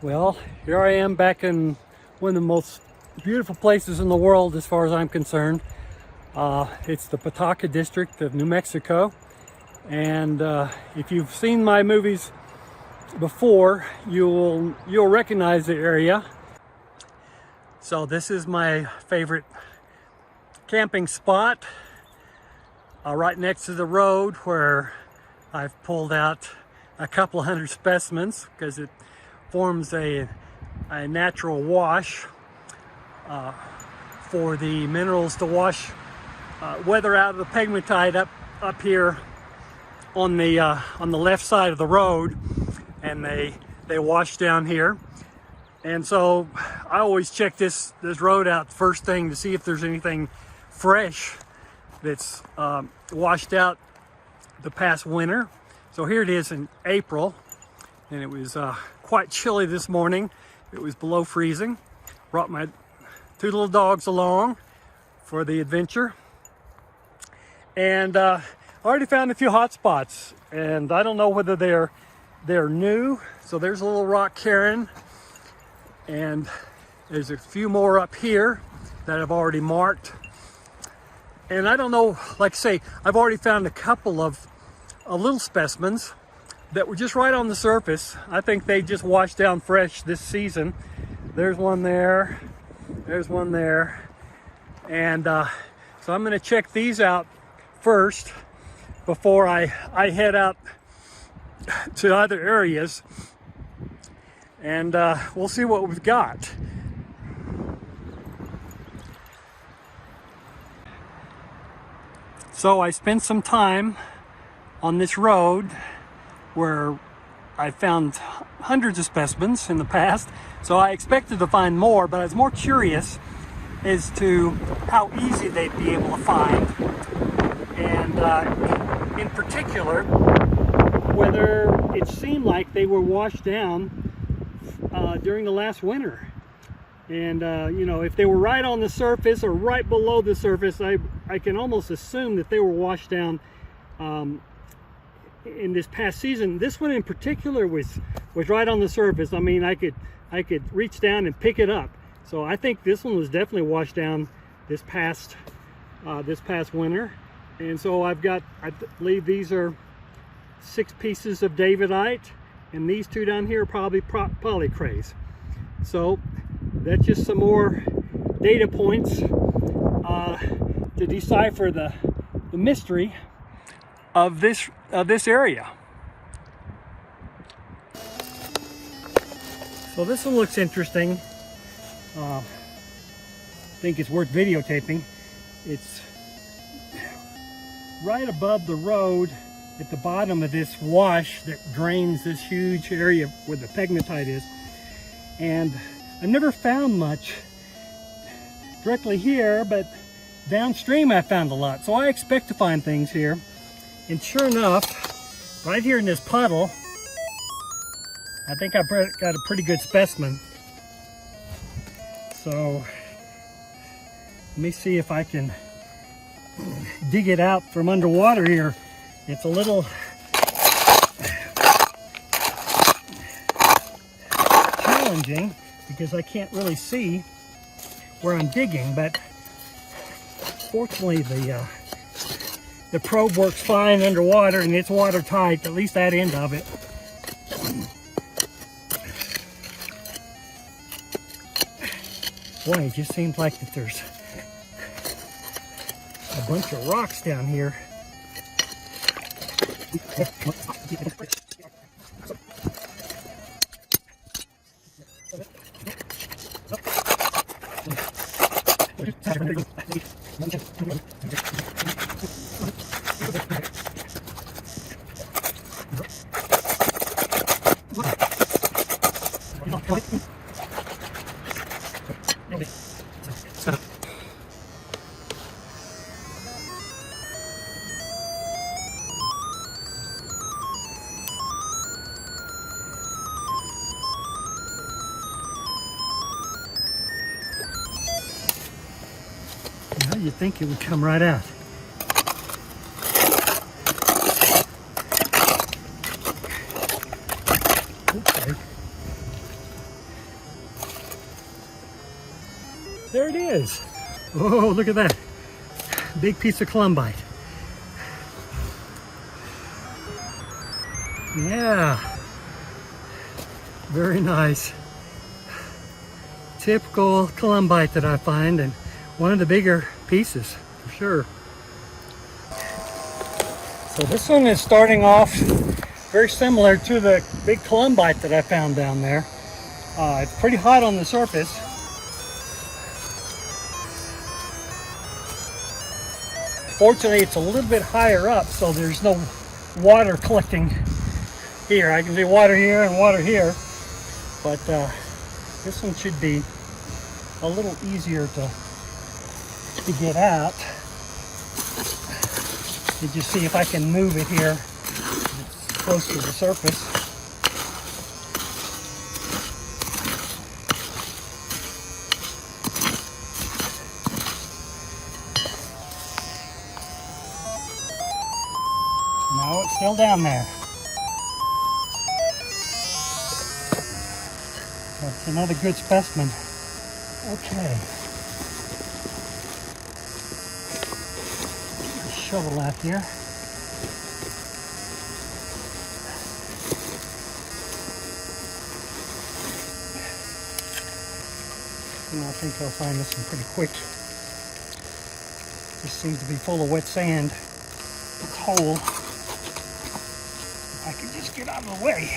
Well, here I am back in one of the most beautiful places in the world as far as I'm concerned. It's the Petaca district of New Mexico. And if you've seen my movies before, you'll recognize the area. So this is my favorite camping spot, right next to the road, where I've pulled out a couple of hundred specimens because it forms a natural wash for the minerals to wash weather out of the pegmatite up here on the left side of the road, and they wash down here. And so I always check this road out first thing to see if there's anything fresh that's washed out the past winter. So here it is in April, and it was quite chilly this morning. It was below freezing. Brought my two little dogs along for the adventure, and I already found a few hot spots, and I don't know whether they're new. So there's a little rock cairn, and there's a few more up here that I've already marked. And I don't know, like I say, I've already found a couple of little specimens that were just right on the surface. I think they just washed down fresh this season. There's one there, there's one there. And so I'm gonna check these out first before I head out to other areas. And we'll see what we've got. So I spent some time on this road where I found hundreds of specimens in the past. So I expected to find more, but I was more curious as to how easy they'd be able to find. And in particular, whether it seemed like they were washed down during the last winter. And you know, if they were right on the surface or right below the surface, I can almost assume that they were washed down in this past season. This one in particular was right on the surface. I mean, I could reach down and pick it up. So I think this one was definitely washed down this past winter. And so I believe these are 6 pieces of davidite, and these 2 down here are probably polycrays. So that's just some more data points to decipher the mystery of this area. So this one looks interesting. I think it's worth videotaping. It's right above the road at the bottom of this wash that drains this huge area where the pegmatite is. And I've never found much directly here, but downstream I found a lot. So I expect to find things here. And sure enough, right here in this puddle, I think I've got a pretty good specimen. So let me see if I can dig it out from underwater here. It's a little challenging because I can't really see where I'm digging, but fortunately the probe works fine underwater and it's watertight, at least that end of it. Boy, it just seems like that there's a bunch of rocks down here. You'd think it would come right out. Okay. There it is. Oh, look at that. Big piece of columbite. Yeah. Very nice. Typical columbite that I find, and one of the bigger pieces for sure. So this one is starting off very similar to the big columbite that I found down there. It's pretty hot on the surface. Fortunately, it's a little bit higher up, so there's no water collecting here. I can see water here and water here, but this one should be a little easier to get out. You just see if I can move it here. It's close to the surface. No, it's still down there. That's another good specimen. Okay. Shovel out here. And I think I'll find this one pretty quick. This seems to be full of wet sand. It's hole. If I could just get out of the way.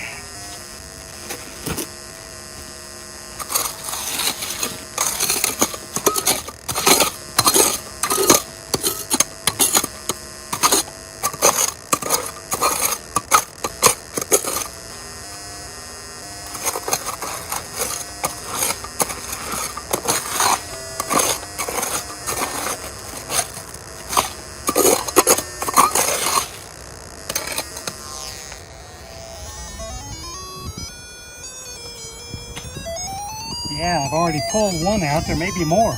Yeah, I've already pulled one out. There may be more.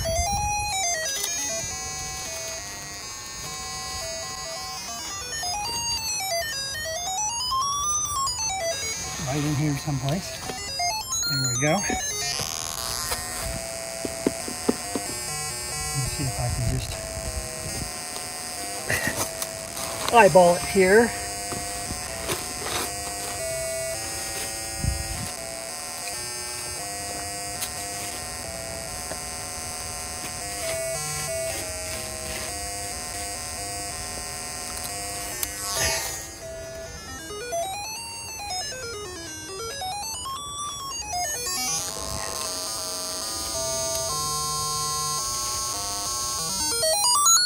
Right in here someplace. There we go. Let's see if I can just eyeball it here.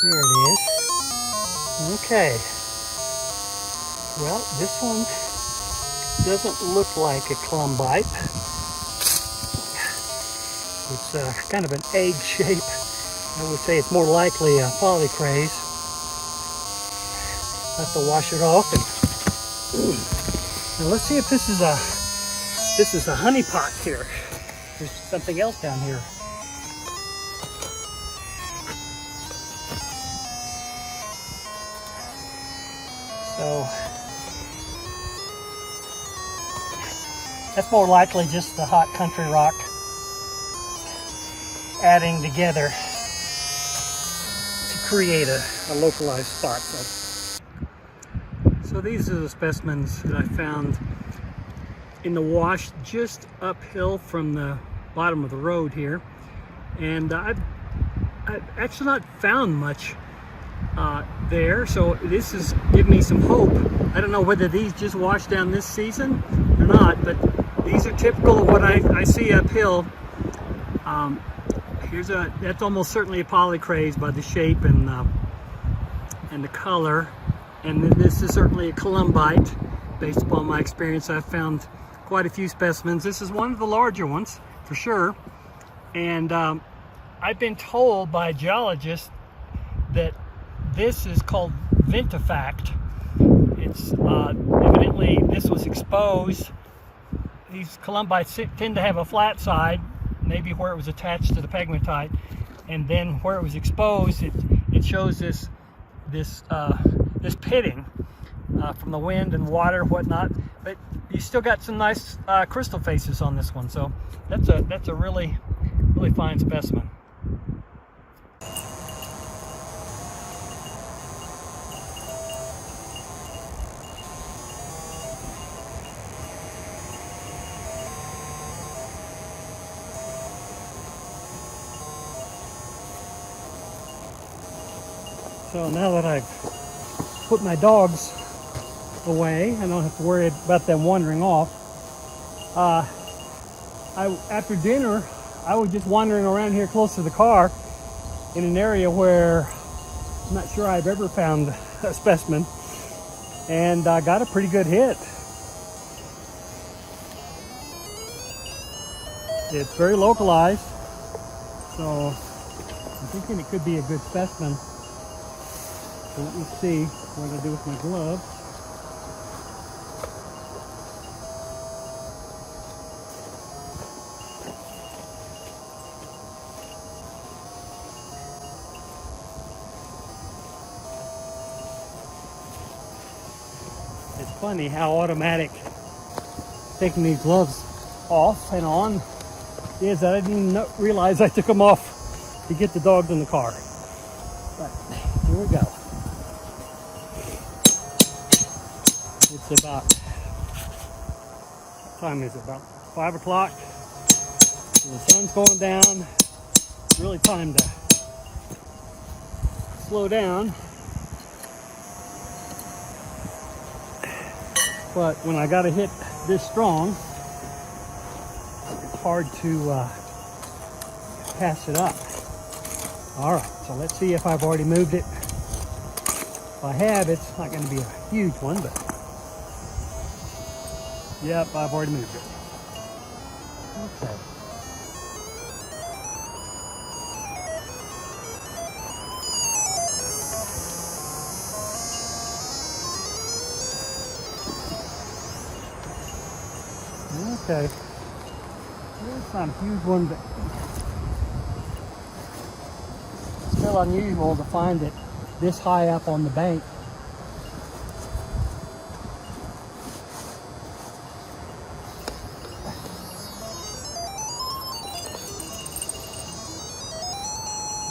There it is. Okay. Well, this one doesn't look like a columbite. It's kind of an egg shape. I would say it's more likely a polycrase. I'll have to wash it off. And now let's see if this is a honey pot here. There's something else down here. So that's more likely just the hot country rock adding together to create a localized spot. So these are the specimens that I found in the wash just uphill from the bottom of the road here. And I've actually not found much there, so this is giving me some hope. I don't know whether these just washed down this season or not, but these are typical of what I see uphill. That's almost certainly a polycrase by the shape and the color, and then this is certainly a columbite. Based upon my experience, I've found quite a few specimens. This is one of the larger ones for sure, and I've been told by geologists that this is called ventifact. It's evidently this was exposed. These columbites tend to have a flat side, maybe where it was attached to the pegmatite, and then where it was exposed, it shows this pitting from the wind and water and whatnot. But you still got some nice crystal faces on this one, so that's a really fine specimen. So now that I've put my dogs away, I don't have to worry about them wandering off. After dinner, I was just wandering around here close to the car in an area where I'm not sure I've ever found a specimen, and I got a pretty good hit. It's very localized, so I'm thinking it could be a good specimen. So let me see what I do with my glove. It's funny how automatic taking these gloves off and on is that I didn't even realize I took them off to get the dogs in the car. But here we go. It's about, what time is it? About 5 o'clock. The sun's going down. It's really time to slow down. But when I got a hit this strong, it's hard to pass it up. All right, so let's see if I've already moved it. If I have, it's not going to be a huge one, but yep, I've already moved it. Okay. Okay. It's not a huge one, but it's still unusual to find it this high up on the bank.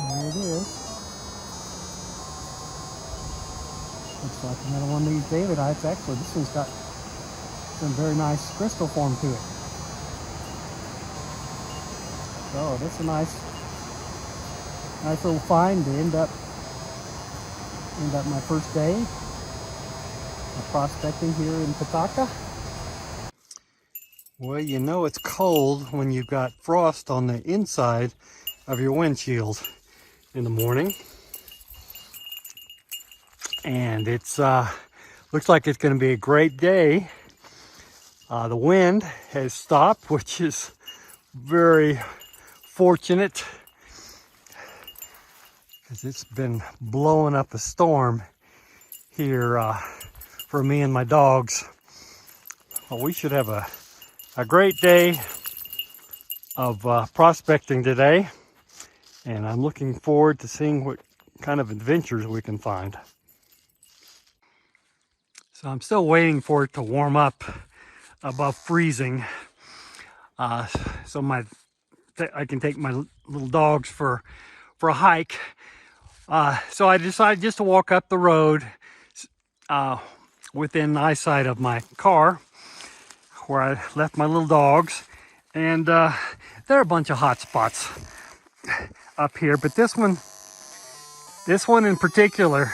There it is. Looks like another one of these Davidites. Actually, this one's got some very nice crystal form to it. So that's a nice little find to end up my first day of prospecting here in Petaca. Well, you know it's cold when you've got frost on the inside of your windshield in the morning. And it's looks like it's going to be a great day. The wind has stopped, which is very fortunate because it's been blowing up a storm here for me and my dogs. Well, we should have a great day of prospecting today, and I'm looking forward to seeing what kind of adventures we can find. So I'm still waiting for it to warm up above freezing, so I can take my little dogs for a hike. So I decided just to walk up the road within eyesight of my car where I left my little dogs, and there are a bunch of hot spots up here, but this one in particular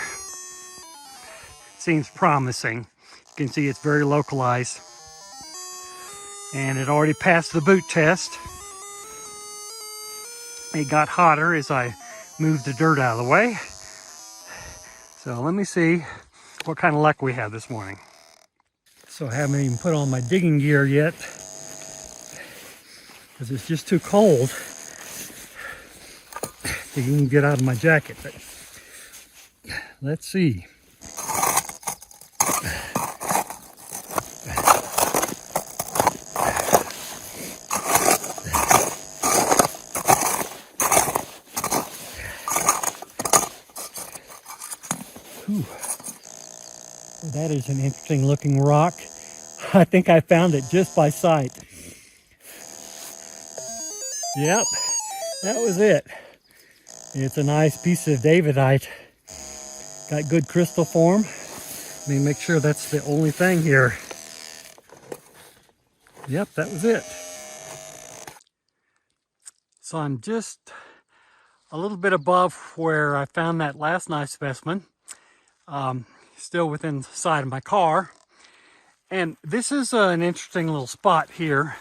seems promising. You can see it's very localized, and it already passed the boot test. It got hotter as I moved the dirt out of the way. So let me see what kind of luck we have this morning. So I haven't even put on my digging gear yet because it's just too cold to even get out of my jacket. But let's see. Ooh. Well, that is an interesting looking rock. I think I found it just by sight. Yep, that was it. It's a nice piece of Davidite. Got good crystal form. Let me make sure that's the only thing here. Yep, that was it. So I'm just a little bit above where I found that last nice specimen, still within sight of my car. And this is an interesting little spot here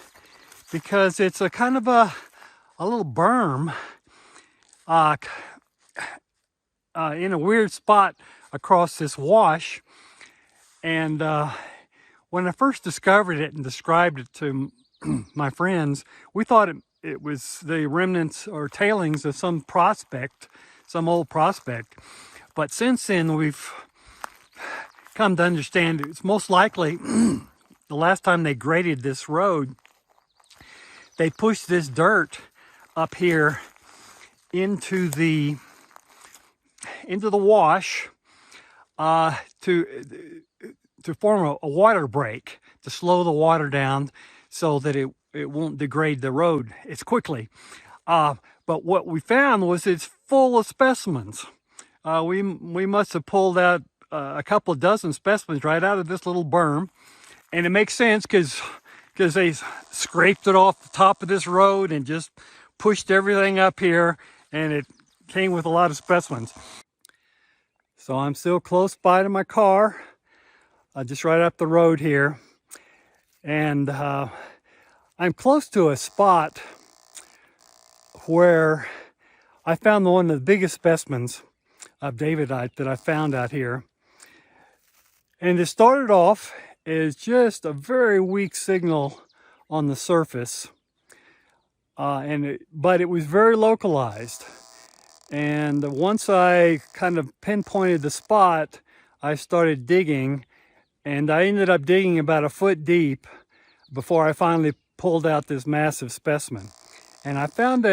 because it's a kind of a little berm in a weird spot across this wash. And when I first discovered it and described it to my friends, we thought it was the remnants or tailings of some prospect, some old prospect. But since then, we've come to understand it's most likely the last time they graded this road, they pushed this dirt up here into the wash to form a water break, to slow the water down so that it won't degrade the road as quickly. But what we found was it's full of specimens. We must have pulled out a couple of dozen specimens right out of this little berm. And it makes sense because they scraped it off the top of this road and just pushed everything up here, and it came with a lot of specimens. So I'm still close by to my car, just right up the road here. And I'm close to a spot where I found one of the biggest specimens of Davidite that I found out here. And it started off as just a very weak signal on the surface, but it was very localized. And once I kind of pinpointed the spot, I started digging, and I ended up digging about a foot deep before I finally pulled out this massive specimen. And I found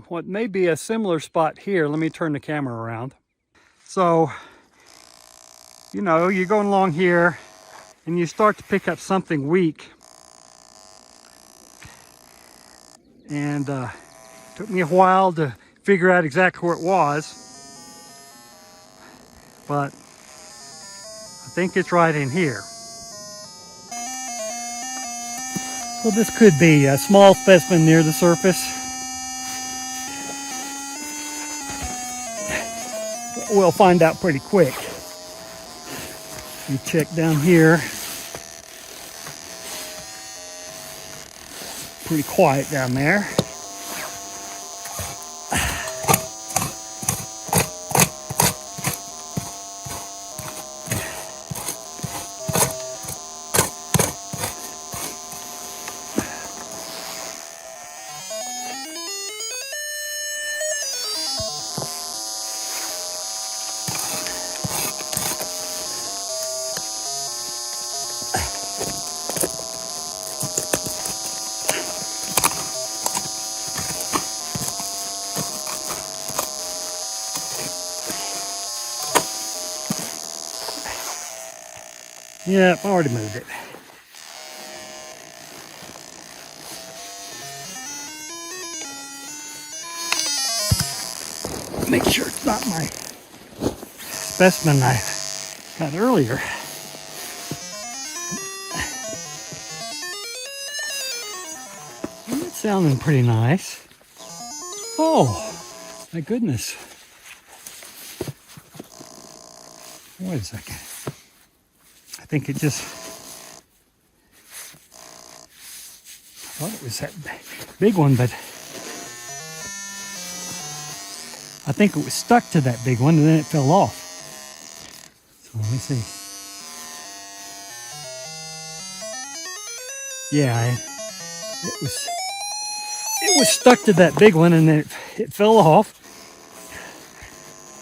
what may be a similar spot here. Let me turn the camera around. So, you know, you're going along here and you start to pick up something weak. And it took me a while to figure out exactly where it was, but I think it's right in here. So this could be a small specimen near the surface. We'll find out pretty quick. You check down here. Pretty quiet down there. Yeah, I already moved it. Make sure it's not my specimen I got earlier. It's sounding pretty nice. Oh, my goodness. Wait a second. I think it just, I thought it was that big one, but I think it was stuck to that big one and then it fell off. So let me see. Yeah, it was stuck to that big one and then it fell off.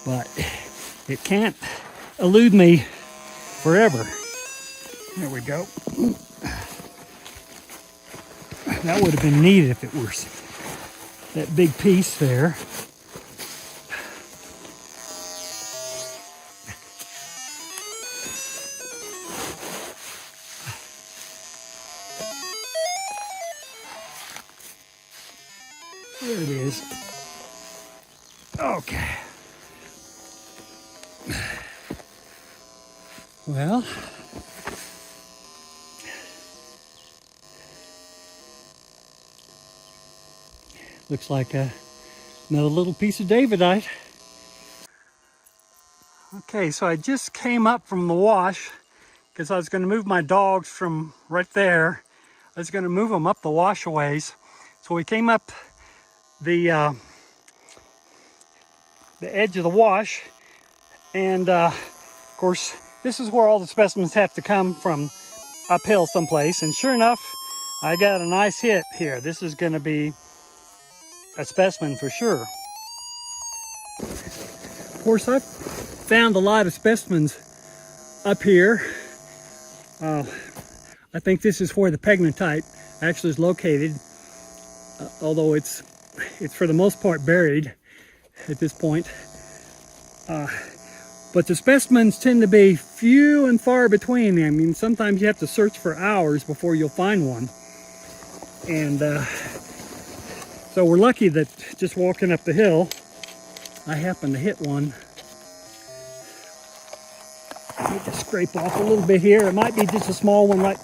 But it can't elude me forever. There we go. That would have been neat if it was that big piece there. There it is. Okay. Well, looks like a Another little piece of Davidite. Okay, so I just came up from the wash because I was going to move my dogs from right there. I was going to move them up the washaways. So we came up the edge of the wash, and of course this is where all the specimens have to come from, uphill someplace. And sure enough, I got a nice hit here. This is going to be a specimen for sure. Of course, I've found a lot of specimens up here. I think this is where the pegmatite actually is located, although it's for the most part buried at this point. But the specimens tend to be few and far between. I mean, sometimes you have to search for hours before you'll find one. And so we're lucky that just walking up the hill, I happened to hit one. Let me just scrape off a little bit here. It might be just a small one right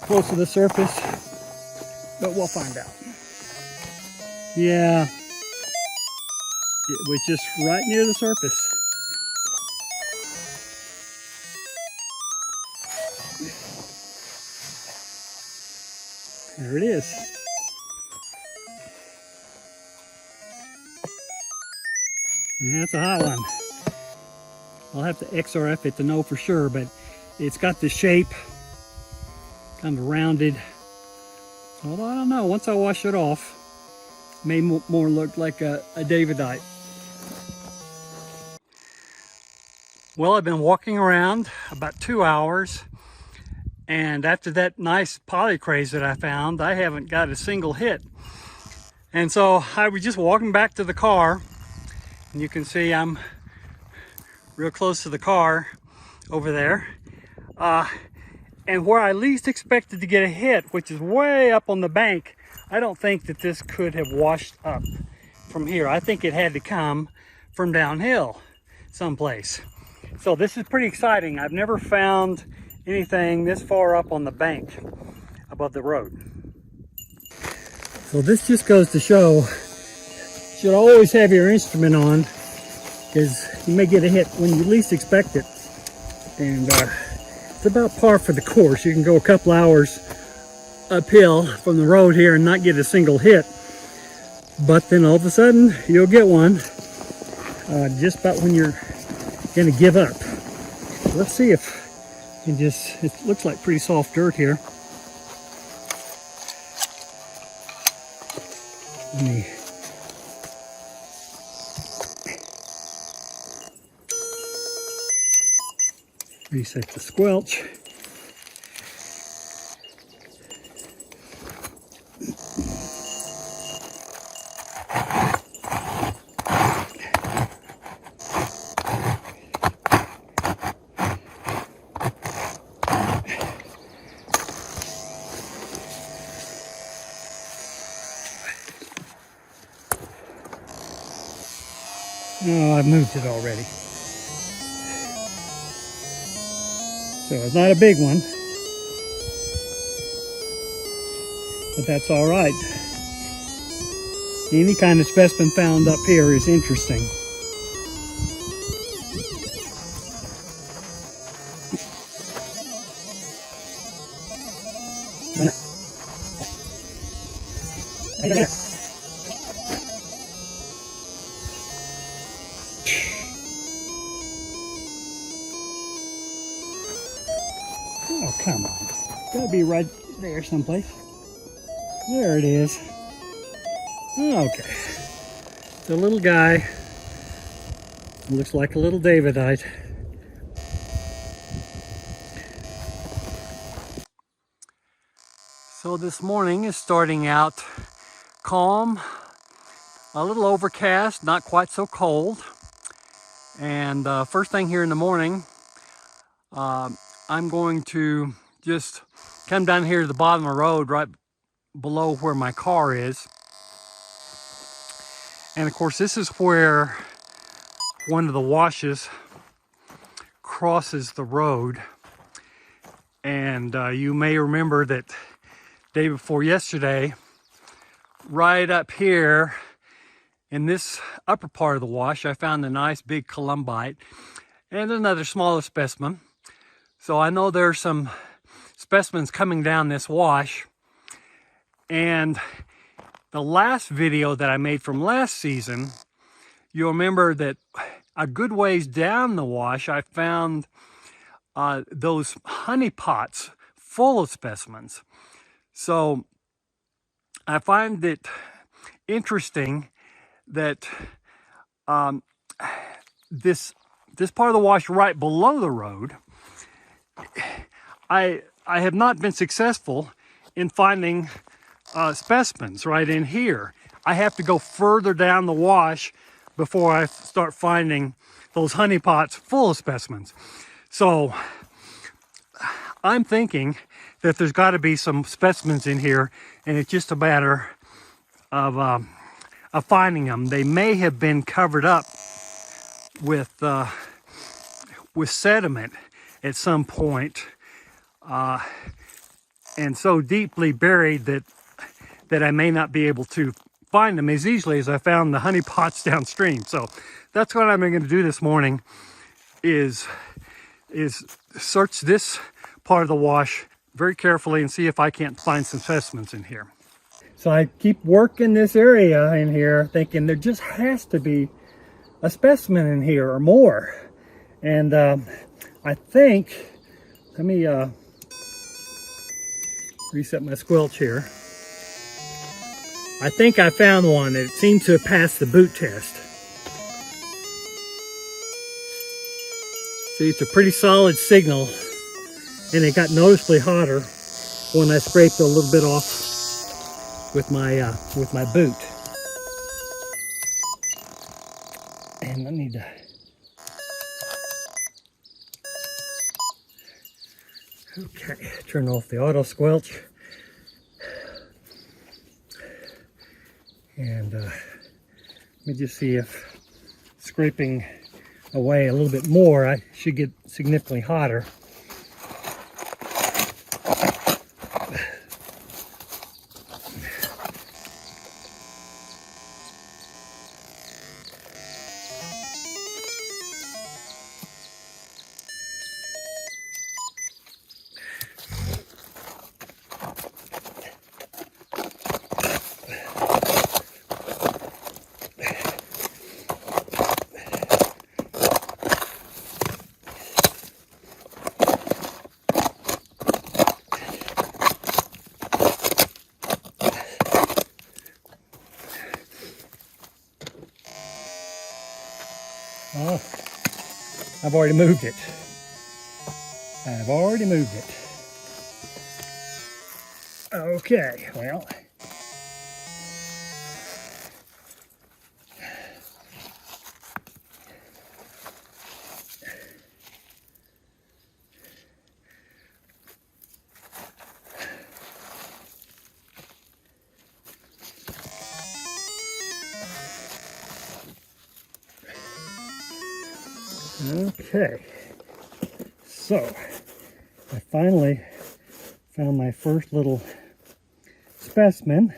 close to the surface, but we'll find out. Yeah, it was just right near the surface. There it is. And that's a hot one. I'll have to XRF it to know for sure, but it's got the shape, kind of rounded. Although I don't know, once I wash it off, it may more look like a Davidite. Well, I've been walking around about 2 hours, and after that nice polycraze that I found, I haven't got a single hit. And so I was just walking back to the car, and you can see I'm real close to the car over there. And where I least expected to get a hit, which is way up on the bank, I don't think that this could have washed up from here. I think it had to come from downhill someplace. So this is pretty exciting. I've never found anything this far up on the bank above the road. So this just goes to show, you should always have your instrument on, because you may get a hit when you least expect it. And it's about par for the course. You can go a couple hours uphill from the road here and not get a single hit, but then all of a sudden you'll get one just about when you're gonna give up. Let's see if it looks like pretty soft dirt here. Let me reset the squelch. Oh, I've moved it already. So it's not a big one, but that's all right. Any kind of specimen found up here is interesting. Oh, come on. Gotta be right there someplace. There it is. Okay. It's a little guy. Looks like a little Davidite. So this morning is starting out calm, a little overcast, not quite so cold. And first thing here in the morning, I'm going to just come down here to the bottom of the road right below where my car is. And of course, this is where one of the washes crosses the road. And you may remember that day before yesterday, right up here in this upper part of the wash, I found a nice big columbite and another smaller specimen. So I know there's some specimens coming down this wash. And the last video that I made from last season, you'll remember that a good ways down the wash, I found those honey pots full of specimens. So I find it interesting that this part of the wash right below the road, I have not been successful in finding specimens right in here. I have to go further down the wash before I start finding those honey pots full of specimens. So I'm thinking that there's got to be some specimens in here, and it's just a matter of finding them. They may have been covered up with sediment at some point, and so deeply buried that I may not be able to find them as easily as I found the honey pots downstream. So that's what I'm going to do this morning, is search this part of the wash very carefully and see if I can't find some specimens in here. So I keep working this area in here, thinking there just has to be a specimen in here or more. And I think, let me reset my squelch here. I think I found one that seemed to have passed the boot test. See, it's a pretty solid signal, and it got noticeably hotter when I scraped a little bit off with my boot. And I need to turn off the auto squelch. And let me just see if scraping away a little bit more, I should get significantly hotter. Oh, I've already moved it. I've already moved it. Okay, well. Okay, so I finally found my first little specimen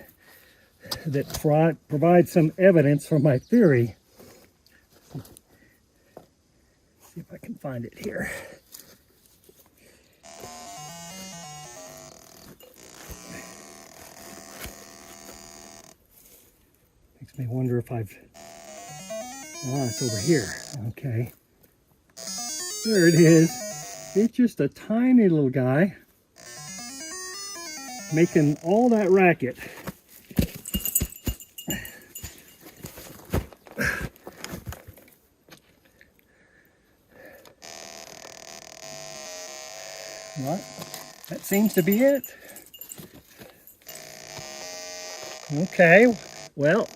that provides some evidence for my theory. Let's see if I can find it here. Makes me wonder if it's over here. Okay. There it is. It's just a tiny little guy making all that racket. What? That seems to be it. Okay, well,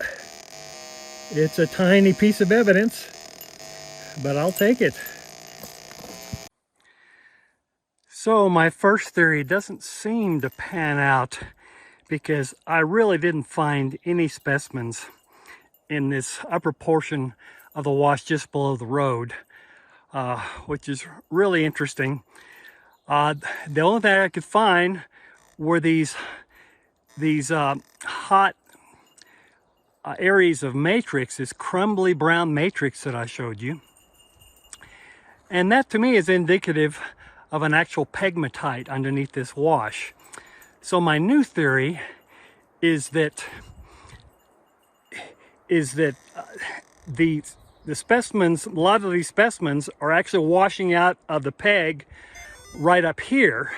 it's a tiny piece of evidence, but I'll take it. So my first theory doesn't seem to pan out because I really didn't find any specimens in this upper portion of the wash just below the road, which is really interesting. The only thing I could find were these hot areas of matrix, this crumbly brown matrix that I showed you. And that to me is indicative of an actual pegmatite underneath this wash. So my new theory is that the specimens, a lot of these specimens are actually washing out of the peg right up here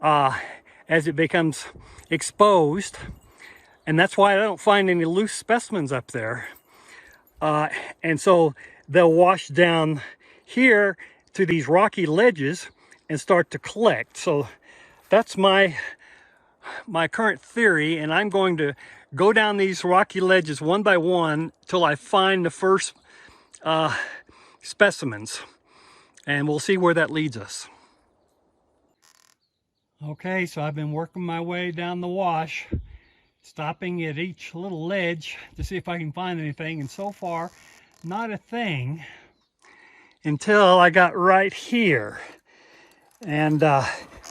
as it becomes exposed. And that's why I don't find any loose specimens up there. And so they'll wash down here to these rocky ledges and start to collect. So that's my current theory, and I'm going to go down these rocky ledges one by one till I find the first specimens, and we'll see where that leads us. Okay, so I've been working my way down the wash, stopping at each little ledge to see if I can find anything, and so far not a thing until I got right here. And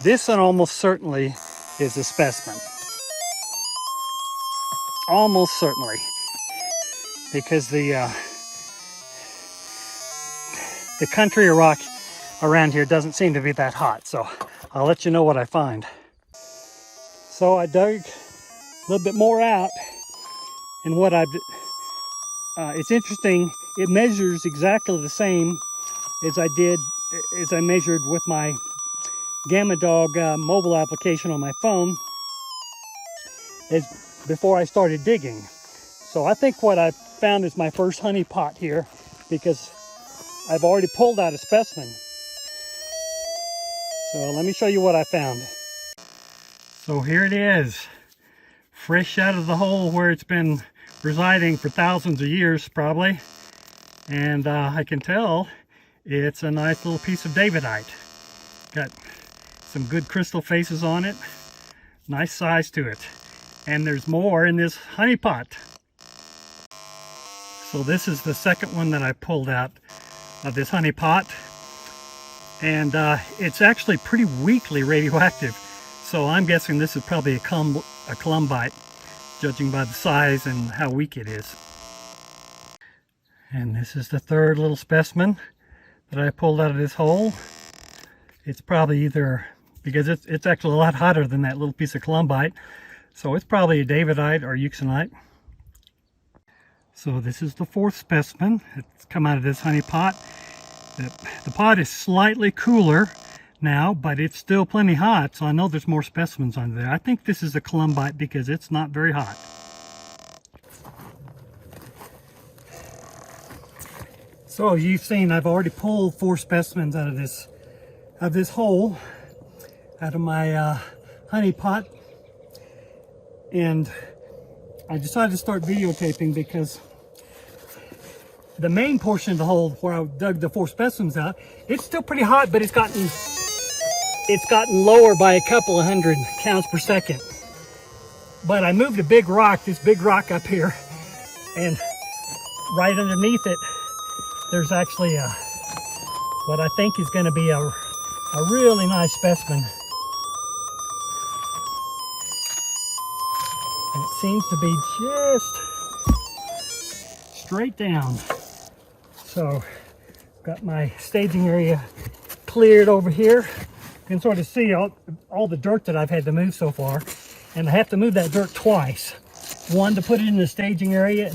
this one almost certainly is a specimen. Almost certainly, because the country or rock around here doesn't seem to be that hot. So I'll let you know what I find. So I dug a little bit more out, and what it's interesting, it measures exactly the same as I measured with my Gamma Dog mobile application on my phone as before I started digging. So I think what I found is my first honey pot here, because I've already pulled out a specimen. So let me show you what I found. So here it is, fresh out of the hole where it's been residing for thousands of years probably. And I can tell it's a nice little piece of Davidite. Got some good crystal faces on it, nice size to it. And there's more in this honey pot. So this is the second one that I pulled out of this honey pot. And it's actually pretty weakly radioactive. So I'm guessing this is probably a columbite, judging by the size and how weak it is. And this is the third little specimen that I pulled out of this hole. It's probably either, because it's actually a lot hotter than that little piece of columbite, so it's probably a Davidite or euxenite. So this is the fourth specimen. It's come out of this honey pot. The pot is slightly cooler now, but it's still plenty hot, so I know there's more specimens under there. I think this is a columbite because it's not very hot. So as you've seen, I've already pulled 4 specimens out of this hole, out of my honey pot. And I decided to start videotaping because the main portion of the hole where I dug the 4 specimens out, it's still pretty hot, but it's gotten lower by a couple of hundred counts per second. But I moved a big rock, this big rock up here, and right underneath it, there's actually what I think is going to be a really nice specimen. And it seems to be just straight down. So, got my staging area cleared over here. You can sort of see all the dirt that I've had to move so far. And I have to move that dirt twice. One to put it in the staging area,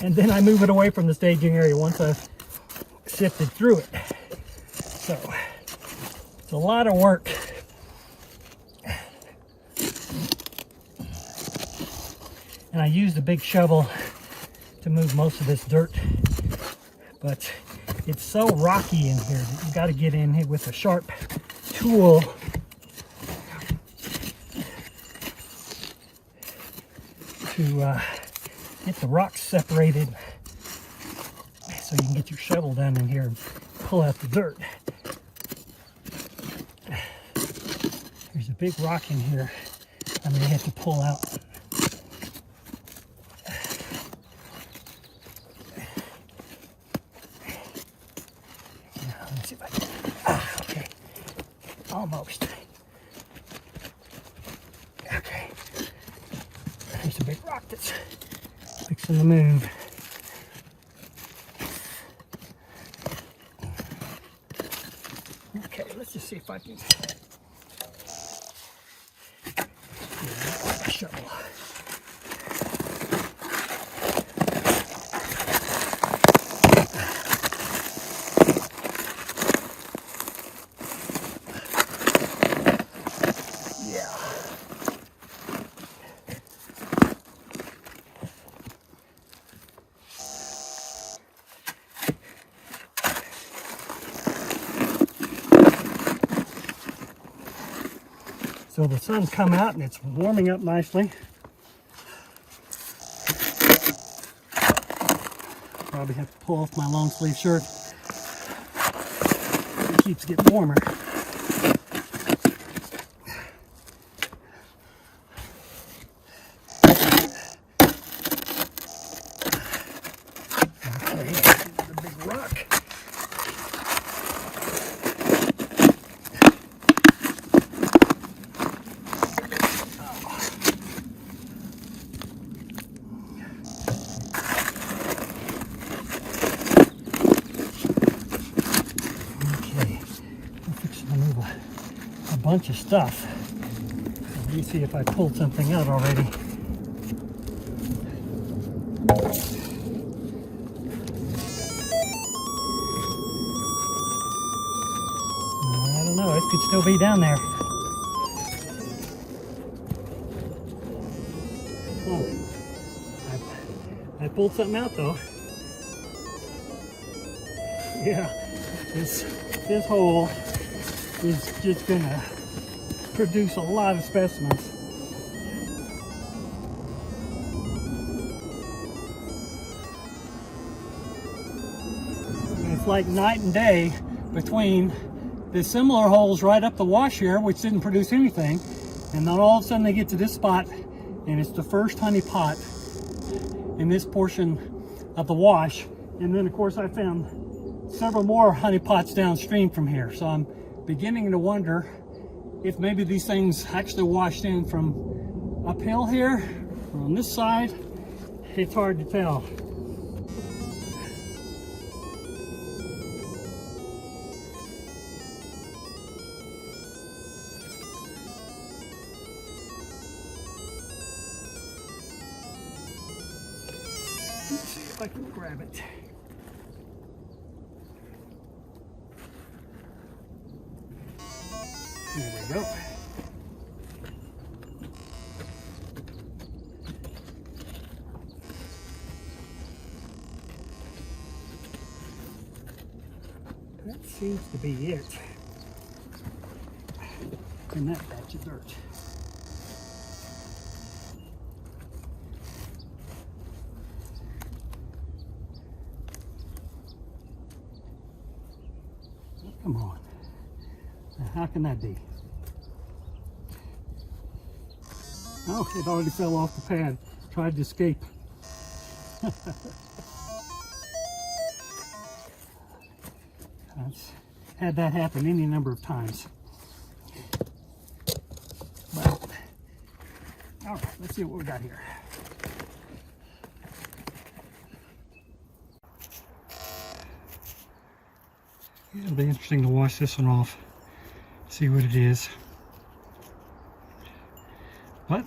and then I move it away from the staging area once I've sifted through it. So, it's a lot of work. And I used a big shovel to move most of this dirt. But it's so rocky in here that you got to get in here with a sharp tool to get the rocks separated so you can get your shovel down in here and pull out the dirt. There's a big rock in here I'm going to have to pull out. Now, let me see if I can. Okay. Almost. Okay. There's a big rock that's Fixing to move. Okay, let's just see if I can shovel. So the sun's come out and it's warming up nicely. Probably have to pull off my long sleeve shirt. It keeps getting warmer. Okay, the big rock. Bunch of stuff. Let me see if I pulled something out already. I don't know, it could still be down there. Oh, I pulled something out though. Yeah, this hole is just gonna produce a lot of specimens. And it's like night and day between the similar holes right up the wash here, which didn't produce anything, and then all of a sudden they get to this spot, and it's the first honey pot in this portion of the wash. And then of course I found several more honey pots downstream from here, so I'm beginning to wonder if maybe these things actually washed in from uphill here or on this side. It's hard to tell. Let's see if I can grab it. There we go. That seems to be it in that batch of dirt. Come on. Now, how can that be? Oh, it already fell off the pad. Tried to escape. I've had that happen any number of times. Well, all right, let's see what we got here. It'll be interesting to wash this one off, see what it is. But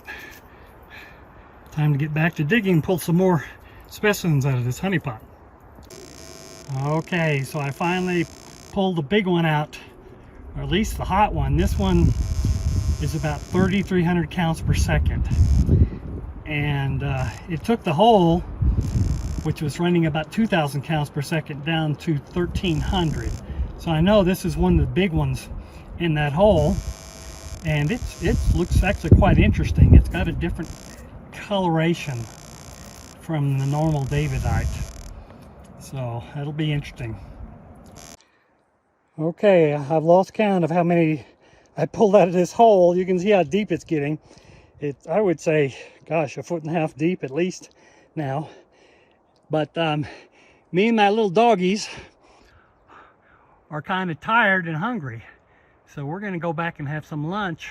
time to get back to digging and pull some more specimens out of this honey pot. Okay, so I finally pulled the big one out, or at least the hot one. This one is about 3,300 counts per second. And it took the hole, which was running about 2,000 counts per second, down to 1,300. So I know this is one of the big ones in that hole. And it looks actually quite interesting. It's got a different coloration from the normal Davidite. So that'll be interesting. Okay, I've lost count of how many I pulled out of this hole. You can see how deep it's getting. I would say, gosh, 1.5 feet deep at least now. But me and my little doggies are kind of tired and hungry. So we're going to go back and have some lunch.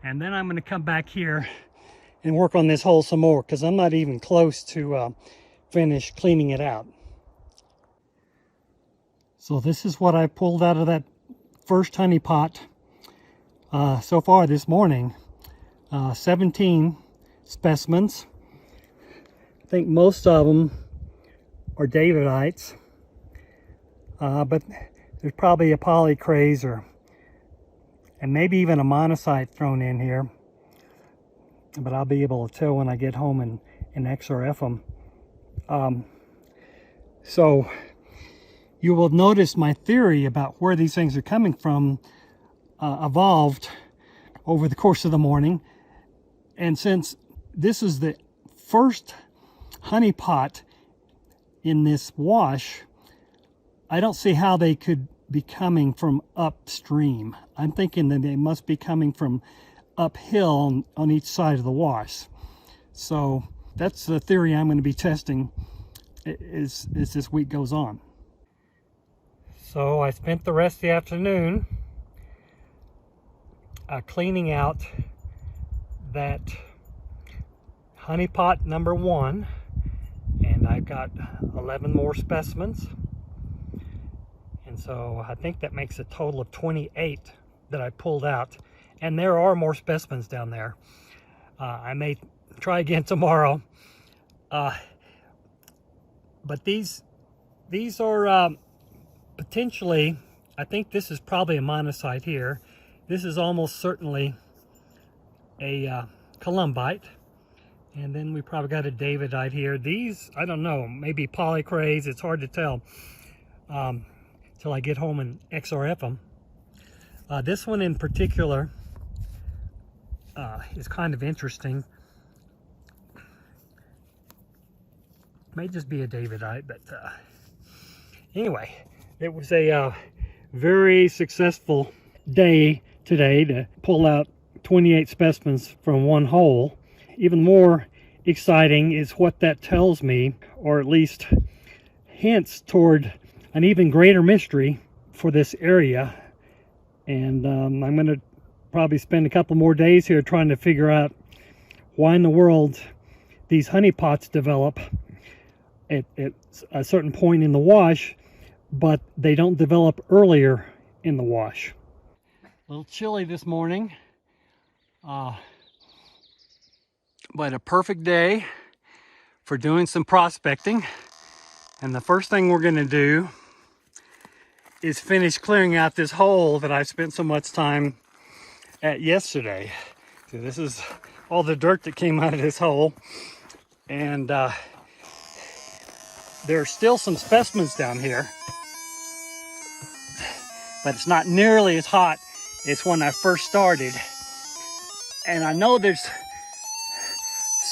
And then I'm going to come back here and work on this hole some more, because I'm not even close to finish cleaning it out. So this is what I pulled out of that first honey pot so far this morning. 17 specimens. I think most of them are Davidites, but there's probably a polycraze and maybe even a monocyte thrown in here, but I'll be able to tell when I get home and XRF them. So you will notice my theory about where these things are coming from evolved over the course of the morning. And since this is the first honey pot in this wash, I don't see how they could be coming from upstream. I'm thinking that they must be coming from uphill on each side of the wash. So that's the theory I'm going to be testing as this week goes on. So I spent the rest of the afternoon cleaning out that honey pot number 1, and I've got 11 more specimens, and so I think that makes a total of 28 that I pulled out, and there are more specimens down there. I may try again tomorrow, but these are potentially, I think this is probably a monocyte here. This is almost certainly a columbite, and then we probably got a Davidite here. These, I don't know, maybe polycraze. It's hard to tell till I get home and XRF them. This one in particular is kind of interesting. May just be a Davidite, but anyway, it was a very successful day today to pull out 28 specimens from one hole. Even more exciting is what that tells me, or at least hints toward an even greater mystery for this area. And I'm going to probably spend a couple more days here trying to figure out why in the world these honey pots develop at a certain point in the wash, but they don't develop earlier in the wash. A little chilly this morning, but a perfect day for doing some prospecting. And the first thing we're going to do is finish clearing out this hole that I spent so much time at yesterday. So this is all the dirt that came out of this hole, and there are still some specimens down here, but it's not nearly as hot as when I first started. And I know there's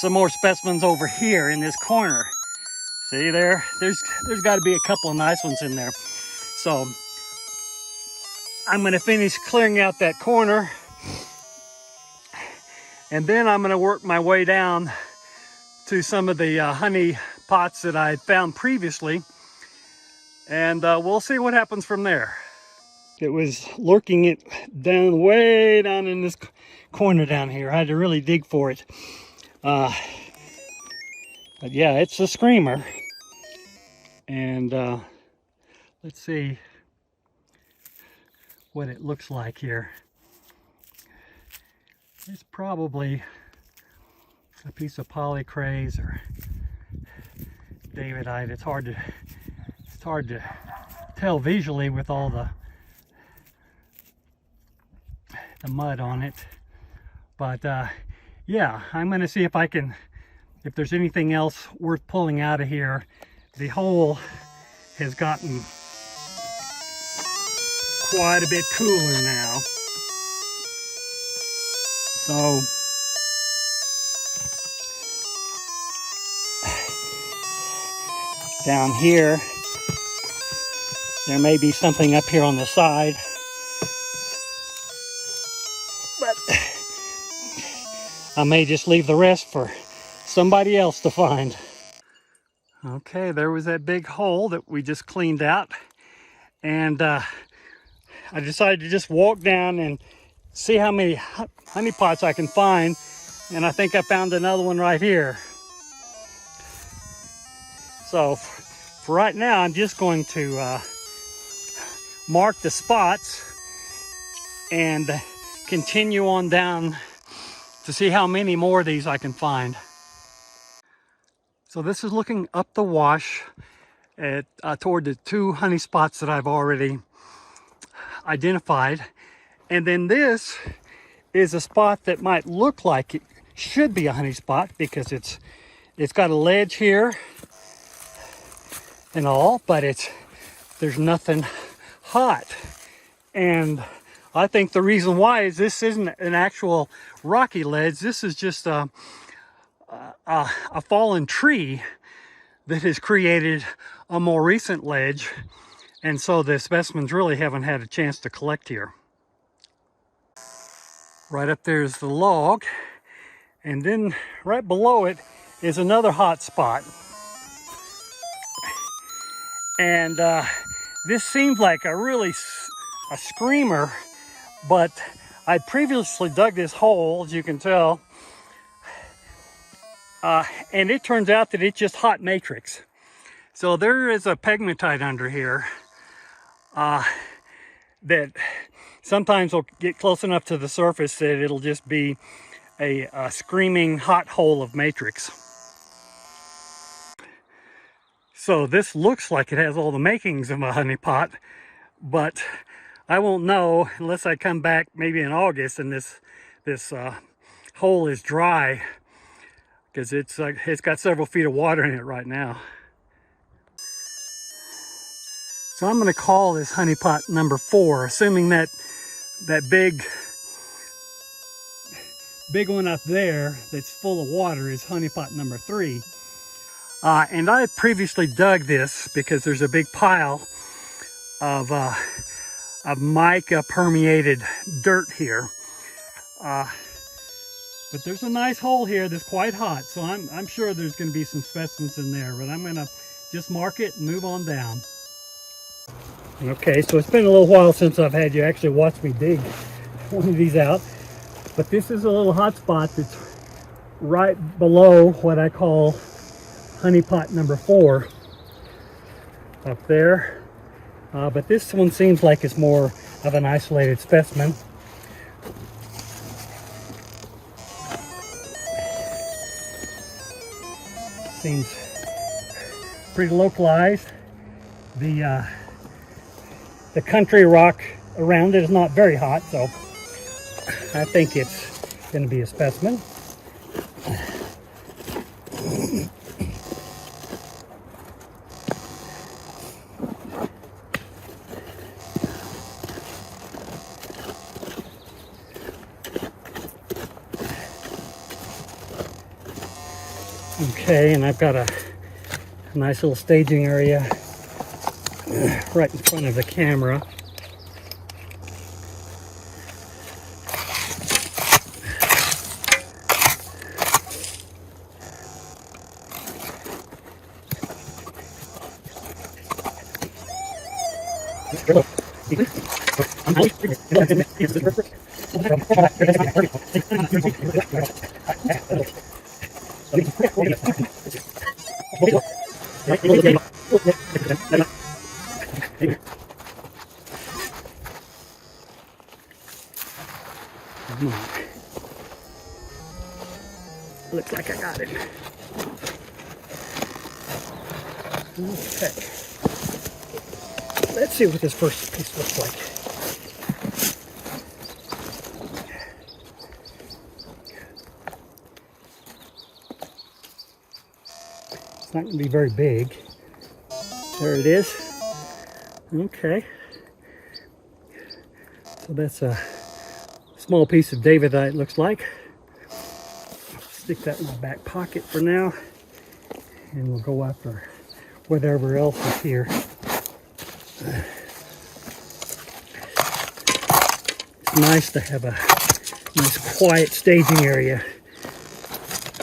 some more specimens over here in this corner. See there? There's got to be a couple of nice ones in there. So I'm going to finish clearing out that corner, and then I'm going to work my way down to some of the honey pots that I found previously, and we'll see what happens from there. It was lurking it way down in this corner down here. I had to really dig for it. But yeah, it's a screamer. And let's see what it looks like here. It's probably a piece of polycraze or Davidite. It's hard to tell visually with all the mud on it. But yeah, I'm going to see if there's anything else worth pulling out of here. The hole has gotten quite a bit cooler now. So down here, there may be something up here on the side, but I may just leave the rest for somebody else to find. Okay, there was that big hole that we just cleaned out, and I decided to just walk down and see how many honey pots I can find And I think I found another one right here. So for right now, I'm just going to mark the spots and continue on down to see how many more of these I can find. So this is looking up the wash at toward the 2 honey spots that I've already identified. And then this is a spot that might look like it should be a honey spot because it's got a ledge here and all, but there's nothing hot. And I think the reason why is this isn't an actual rocky ledge. This is just a fallen tree that has created a more recent ledge. And so the specimens really haven't had a chance to collect here. Right up there is the log. And then right below it is another hot spot. And this seems like a screamer, but I previously dug this hole, as you can tell, and it turns out that it's just hot matrix. So there is a pegmatite under here that sometimes will get close enough to the surface that it'll just be a screaming hot hole of matrix. So this looks like it has all the makings of a honey pot, but I won't know unless I come back maybe in August and this hole is dry, because it's got several feet of water in it right now. So I'm going to call this honey pot number 4, assuming that big one up there that's full of water is honey pot number 3. And I previously dug this because there's a big pile of mica permeated dirt here. But there's a nice hole here that's quite hot, so I'm sure there's going to be some specimens in there, but I'm going to just mark it and move on down. Okay, so it's been a little while since I've had you actually watch me dig one of these out, but this is a little hot spot that's right below what I call honey pot number 4 up there. But this one seems like it's more of an isolated specimen. Seems pretty localized. The country rock around it is not very hot, so I think it's going to be a specimen. Okay, and I've got a nice little staging area right in front of the camera. Looks like I got it. Okay. Let's see what this first piece looks like. It's not going to be very big. There it is. Okay. So that's a small piece of Davidite, looks like. Stick that in my back pocket for now, and we'll go after whatever else is here. It's nice to have a nice quiet staging area.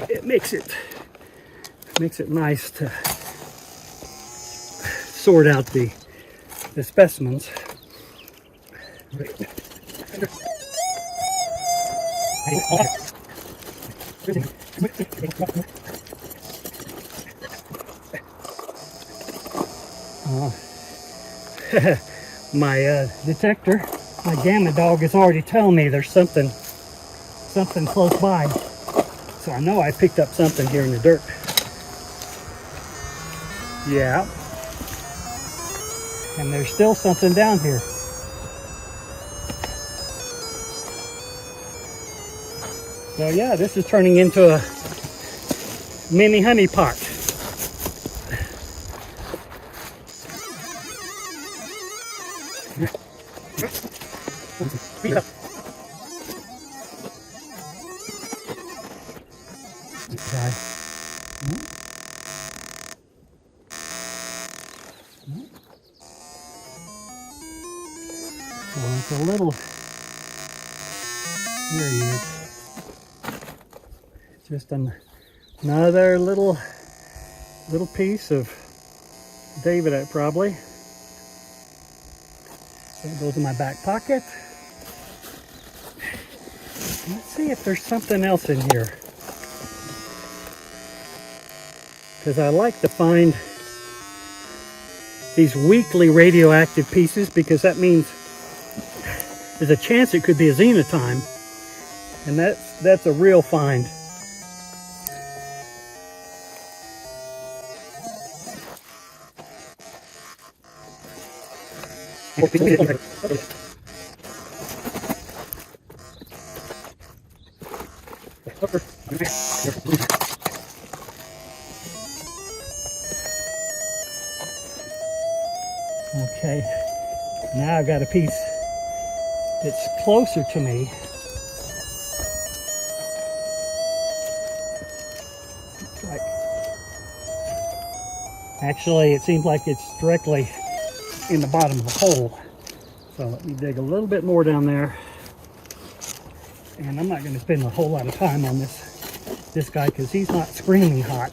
It makes it nice to sort out the specimens. My detector, my gamma dog is already telling me there's something close by. So I know I picked up something here in the dirt. Yeah. And there's still something down here. So yeah, this is turning into a mini honey pot. Well, it's a little, here he is. Just another little piece of Davidite probably. So it goes in my back pocket. Let's see if there's something else in here. Because I like to find these weakly radioactive pieces, because that means there's a chance it could be a xenotime, and that's a real find. Okay, now I've got a piece that's closer to me. It's like, actually, it seems like it's directly in the bottom of the hole. So let me dig a little bit more down there. And I'm not going to spend a whole lot of time on this guy because he's not screaming hot.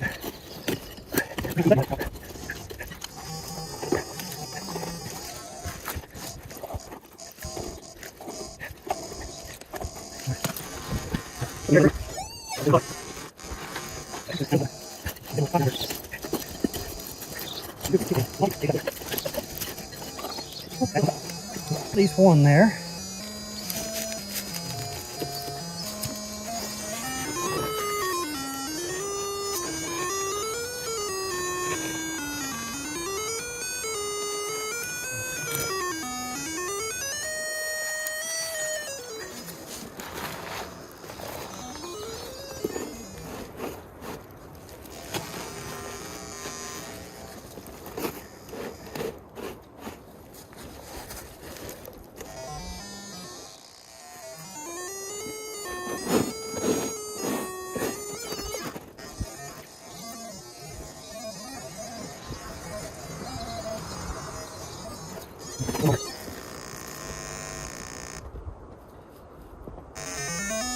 At least one there.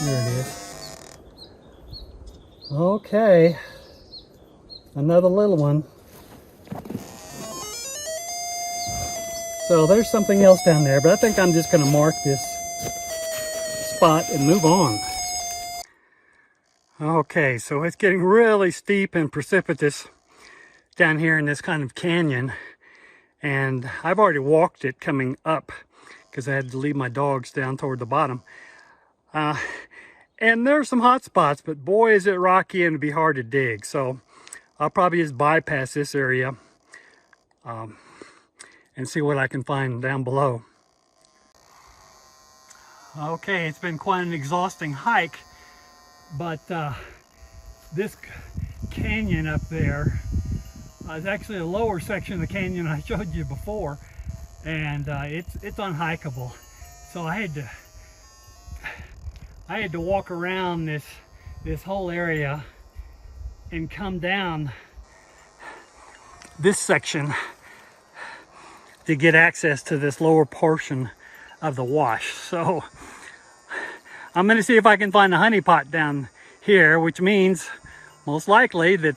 There it is. Okay, another little one. So there's something else down there, but I think I'm just going to mark this spot and move on. Okay, so it's getting really steep and precipitous down here in this kind of canyon, and I've already walked it coming up because I had to leave my dogs down toward the bottom. And there's some hot spots, but boy is it rocky and it'd be hard to dig. So I'll probably just bypass this area and see what I can find down below. Okay, it's been quite an exhausting hike, but this canyon up there is actually a lower section of the canyon I showed you before, and it's unhikeable. So I had to walk around this whole area and come down this section to get access to this lower portion of the wash. So I'm going to see if I can find a honey pot down here, which means most likely that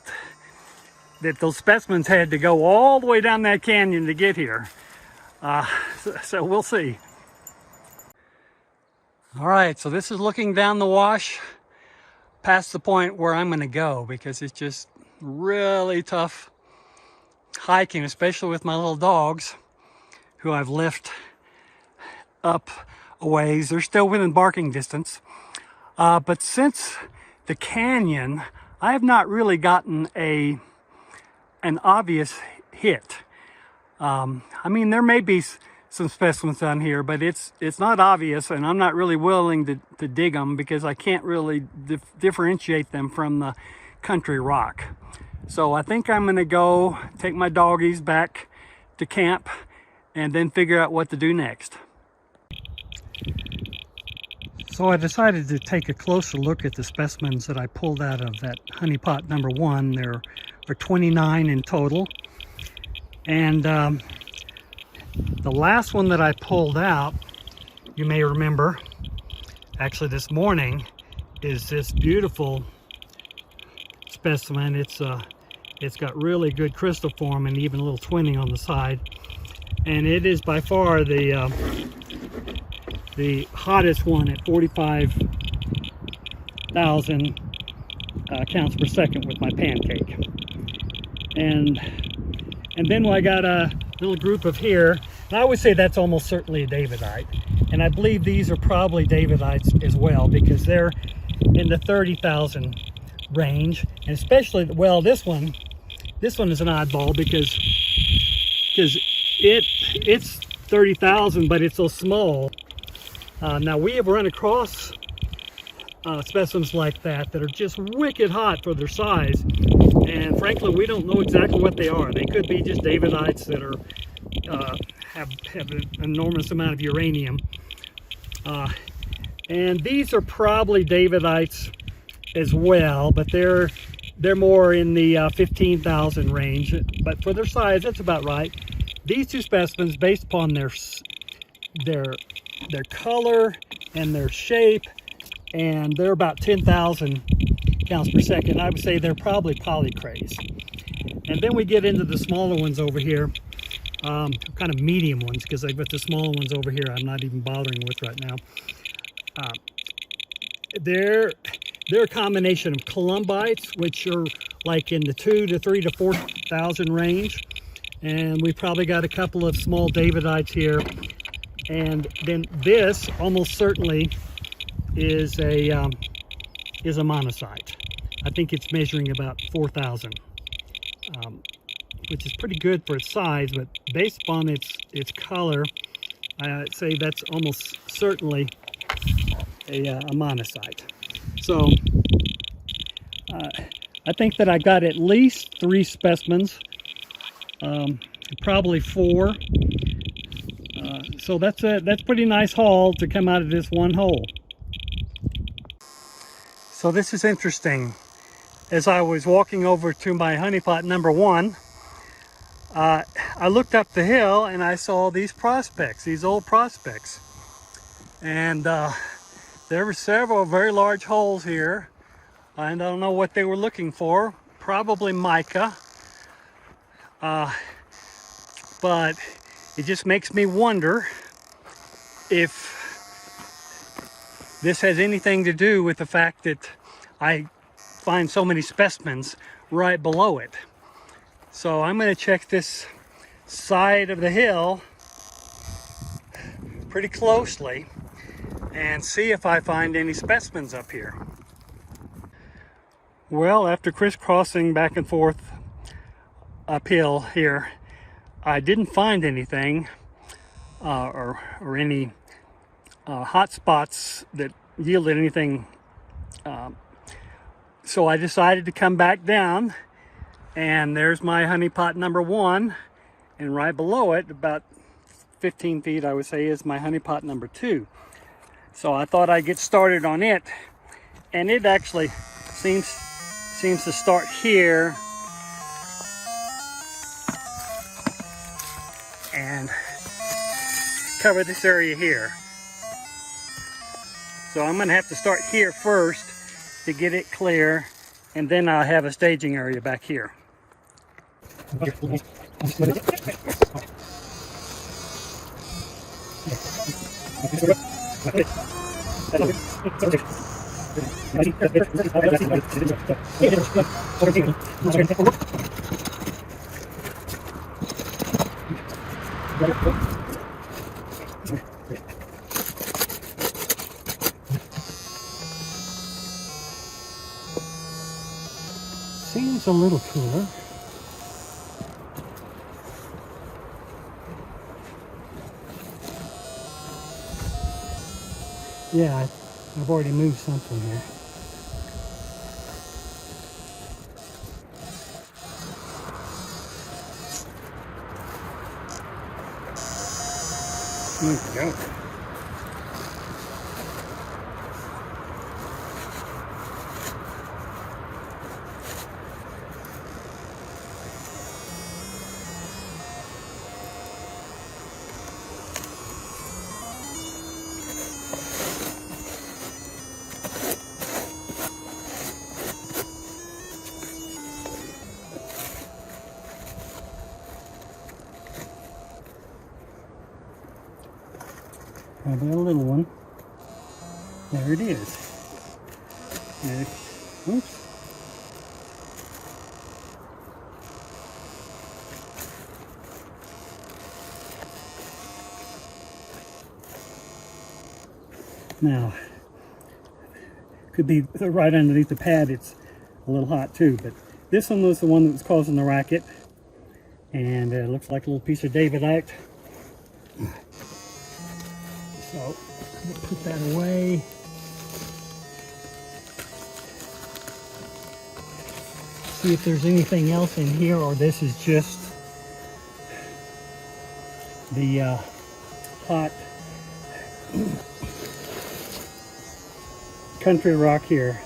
those specimens had to go all the way down that canyon to get here. So we'll see. All right, so this is looking down the wash past the point where I'm going to go, because it's just really tough hiking, especially with my little dogs, who I've left up a ways. They're still within barking distance. But since the canyon, I have not really gotten an obvious hit. I mean, there may be some specimens on here, but it's not obvious, and I'm not really willing to dig them because I can't really differentiate them from the country rock. So I think I'm gonna go take my doggies back to camp and then figure out what to do next. So I decided to take a closer look at the specimens that I pulled out of that honeypot number 1. There are 29 in total. And the last one that I pulled out, you may remember, actually this morning, is this beautiful specimen. It's got really good crystal form and even a little twinning on the side. And it is by far the hottest one at 45,000 counts per second with my pancake. And then I got a little group of here, and I would say that's almost certainly a Davidite. And I believe these are probably Davidites as well, because they're in the 30,000 range. And especially, well, this one is an oddball because it's 30,000, but it's so small. Now we have run across specimens like that are just wicked hot for their size, and frankly we don't know exactly what they are. They could be just Davidites that are have an enormous amount of uranium, and these are probably Davidites as well, but they're more in the 15,000 range. But for their size, that's about right. These two specimens, based upon their color and their shape, and they're about 10,000 counts per second, I would say they're probably polycrays. And then we get into the smaller ones over here, kind of medium ones, because I've got the smaller ones over here I'm not even bothering with right now. They're a combination of columbites, which are like in the 3 to 4,000 range, and we probably got a couple of small Davidites here. And then this almost certainly is a monocyte. I think it's measuring about 4,000, which is pretty good for its size, but based upon its color, I'd say that's almost certainly a monocyte. So I think that I got at least 3 specimens, probably 4. So that's pretty nice haul to come out of this one hole. So this is interesting. As I was walking over to my honeypot number 1, I looked up the hill and I saw these prospects, these old prospects. And there were several very large holes here. I don't know what they were looking for, probably mica. But it just makes me wonder if this has anything to do with the fact that I find so many specimens right below it. So I'm going to check this side of the hill pretty closely and see if I find any specimens up here. Well, after crisscrossing back and forth uphill here, I didn't find anything or any hot spots that yielded anything. So I decided to come back down, and there's my honeypot number 1, and right below it, about 15 feet I would say, is my honeypot number 2. So I thought I'd get started on it, and it actually seems to start here and cover this area here. So I'm going to have to start here first to get it clear, and then I'll have a staging area back here. Seems a little cooler. Yeah, I've already moved something here. There we go. Probably a little one. There it is. There, oops. Now, could be right underneath the pad. It's a little hot too, but this one was the one that was causing the racket, and it looks like a little piece of Davidite. So, put that away. See if there's anything else in here, or this is just the hot country rock here.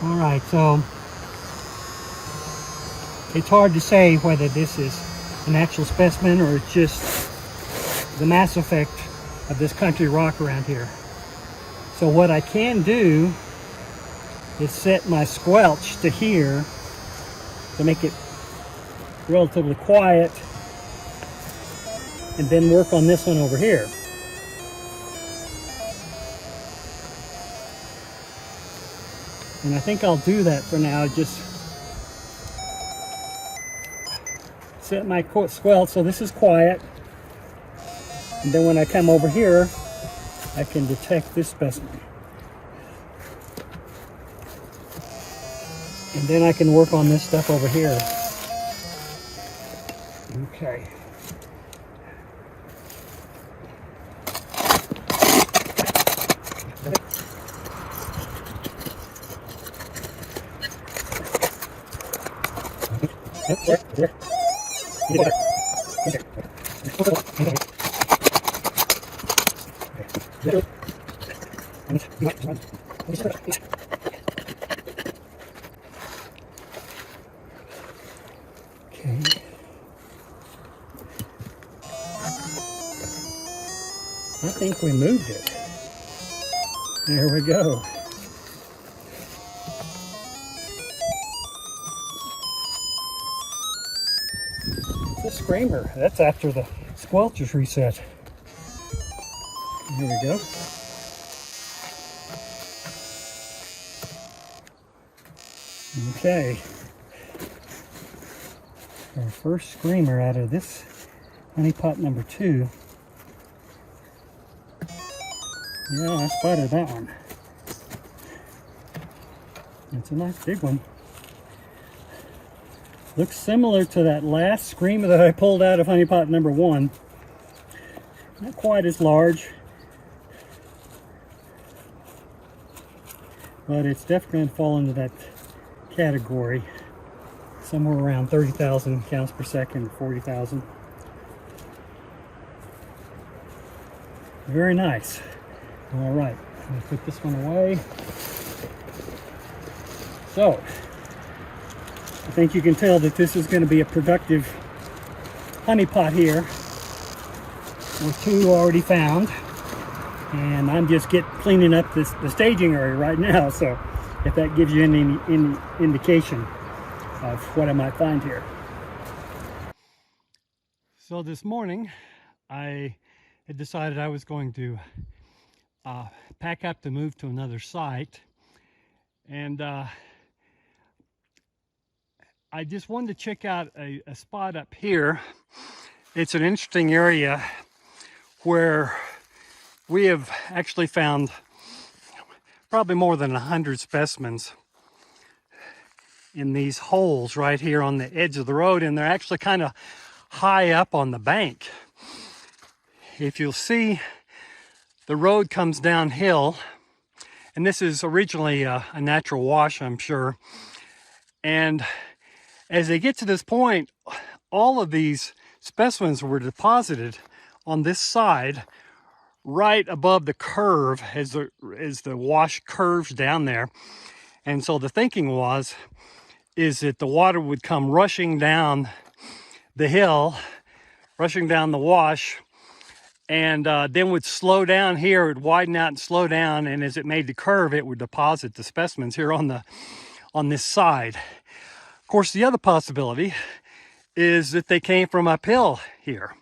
All right, so it's hard to say whether this is an actual specimen or it's just the mass effect of this country rock around here. So what I can do is set my squelch to here to make it relatively quiet, and then work on this one over here. And I think I'll do that for now. Just set my squelch so this is quiet, and then when I come over here I can detect this specimen, and then I can work on this stuff over here. Okay. Okay. I think we moved it. There we go. It's a screamer. That's after the squelch is reset. There we go. Okay. Our first screamer out of this honey pot number 2. Yeah, I spotted that one. It's a nice big one. Looks similar to that last screamer that I pulled out of honey pot number 1. Not quite as large, but it's definitely going to fall into that category. Somewhere around 30,000 counts per second, 40,000. Very nice. All right, I'm going to put this one away. So, I think you can tell that this is going to be a productive honey pot here. with 2 already found, and I'm just cleaning up the staging area right now. So if that gives you any indication of what I might find here. So this morning I had decided I was going to pack up to move to another site, and I just wanted to check out a spot up here. It's an interesting area where we have actually found probably more than 100 specimens in these holes right here on the edge of the road, and they're actually kind of high up on the bank. If you'll see, the road comes downhill, and this is originally a natural wash, I'm sure. And as they get to this point, all of these specimens were deposited on this side right above the curve as the wash curves down there. And so the thinking is that the water would come rushing down the hill, rushing down the wash, and then would slow down here, it would widen out and slow down, and as it made the curve, it would deposit the specimens here on this side. Of course, the other possibility is that they came from uphill here.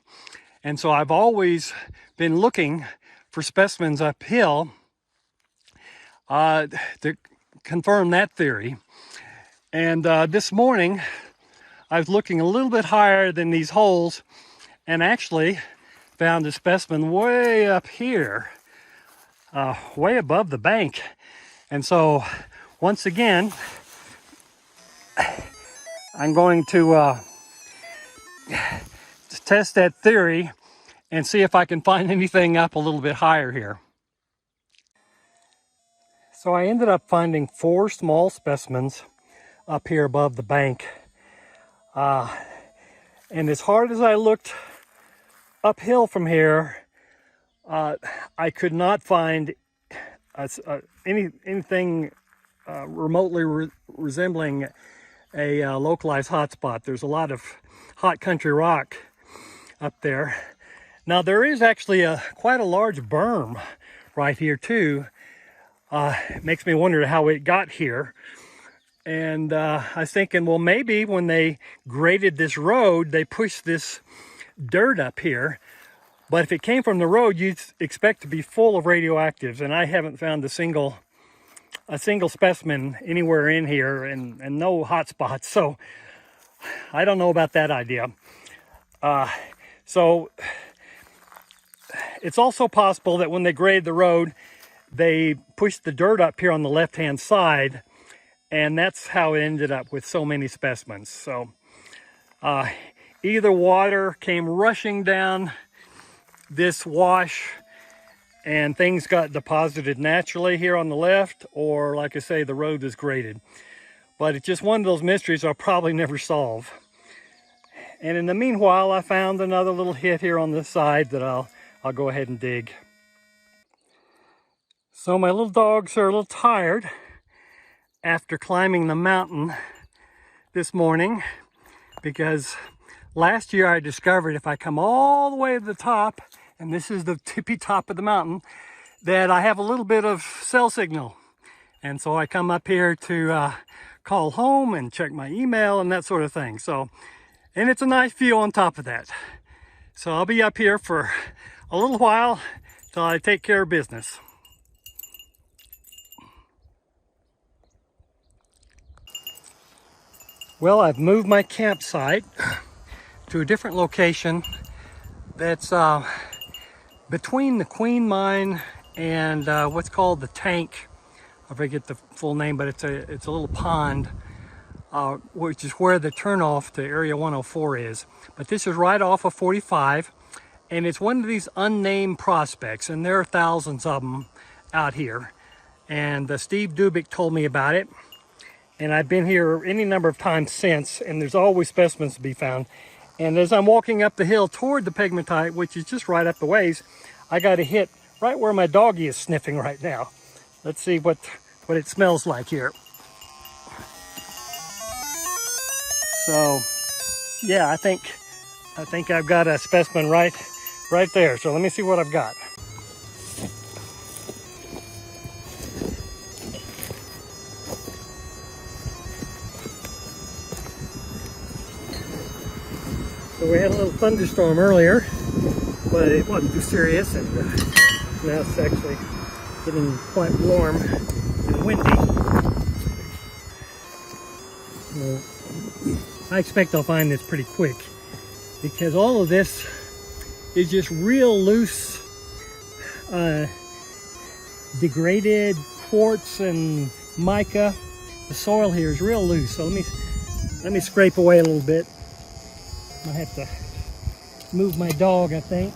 And so I've always been looking for specimens uphill to confirm that theory. And this morning, I was looking a little bit higher than these holes and actually found a specimen way up here, way above the bank. And so once again, I'm going to test that theory and see if I can find anything up a little bit higher here. So I ended up finding 4 small specimens up here above the bank. And as hard as I looked uphill from here, I could not find anything remotely resembling a localized hotspot. There's a lot of hot country rock up there. Now there is actually quite a large berm right here too. It makes me wonder how it got here. And I was thinking, well, maybe when they graded this road, they pushed this dirt up here. But if it came from the road, you'd expect to be full of radioactives, and I haven't found a single specimen anywhere in here, and no hot spots. So I don't know about that idea. So it's also possible that when they graded the road, they pushed the dirt up here on the left-hand side, and that's how it ended up with so many specimens. So either water came rushing down this wash and things got deposited naturally here on the left, or like I say, the road is graded. But it's just one of those mysteries I'll probably never solve. And in the meanwhile, I found another little hit here on this side that I'll go ahead and dig. So my little dogs are a little tired after climbing the mountain this morning, because last year I discovered if I come all the way to the top, and this is the tippy top of the mountain, that I have a little bit of cell signal. And so I come up here to call home and check my email and that sort of thing. So, and it's a nice view on top of that. So I'll be up here for a little while till I take care of business. Well, I've moved my campsite to a different location that's between the Queen Mine and what's called the Tank. I forget the full name, but it's a little pond, which is where the turnoff to Area 104 is. But this is right off of 45, and it's one of these unnamed prospects, and there are thousands of them out here. And Steve Dubik told me about it, and I've been here any number of times since, and there's always specimens to be found. And as I'm walking up the hill toward the pegmatite, which is just right up the ways, I got a hit right where my doggie is sniffing right now. Let's see what it smells like here. So, yeah, I think I've got a specimen right right there. So let me see what I've got. So we had a little thunderstorm earlier, but it wasn't too serious, and now it's actually getting quite warm and windy. So I expect I'll find this pretty quick, because all of this is just real loose, degraded quartz and mica. The soil here is real loose, so let me scrape away a little bit. I have to move my dog, I think.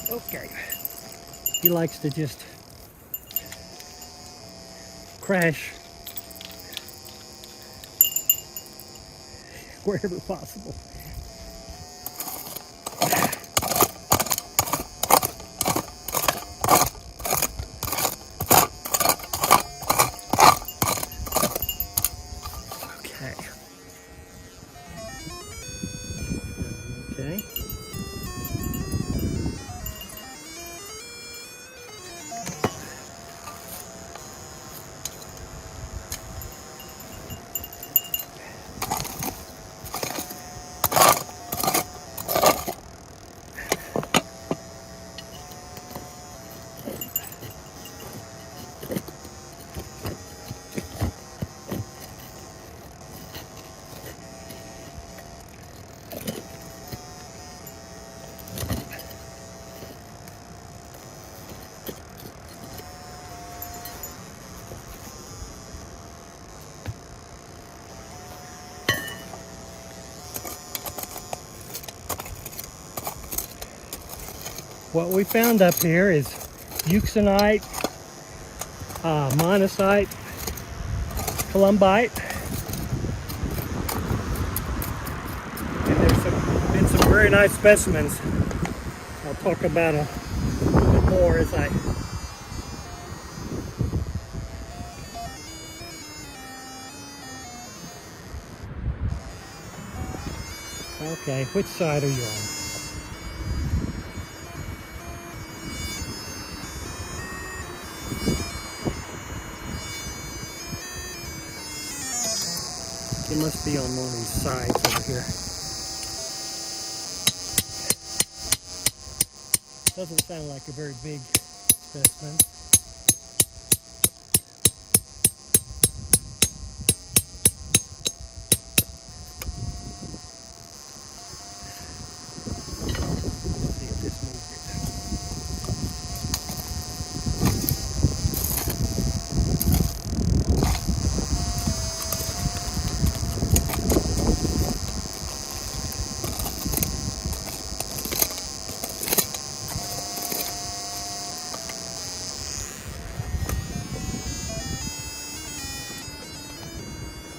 Okay. He likes to just crash wherever possible. Okay. What we found up here is euxenite, monazite, columbite, and there's been some very nice specimens. I'll talk about a little bit more as I Okay, which side are you on? It must be on one of these sides over here. Doesn't sound like a very big specimen. Let's see if this moves it.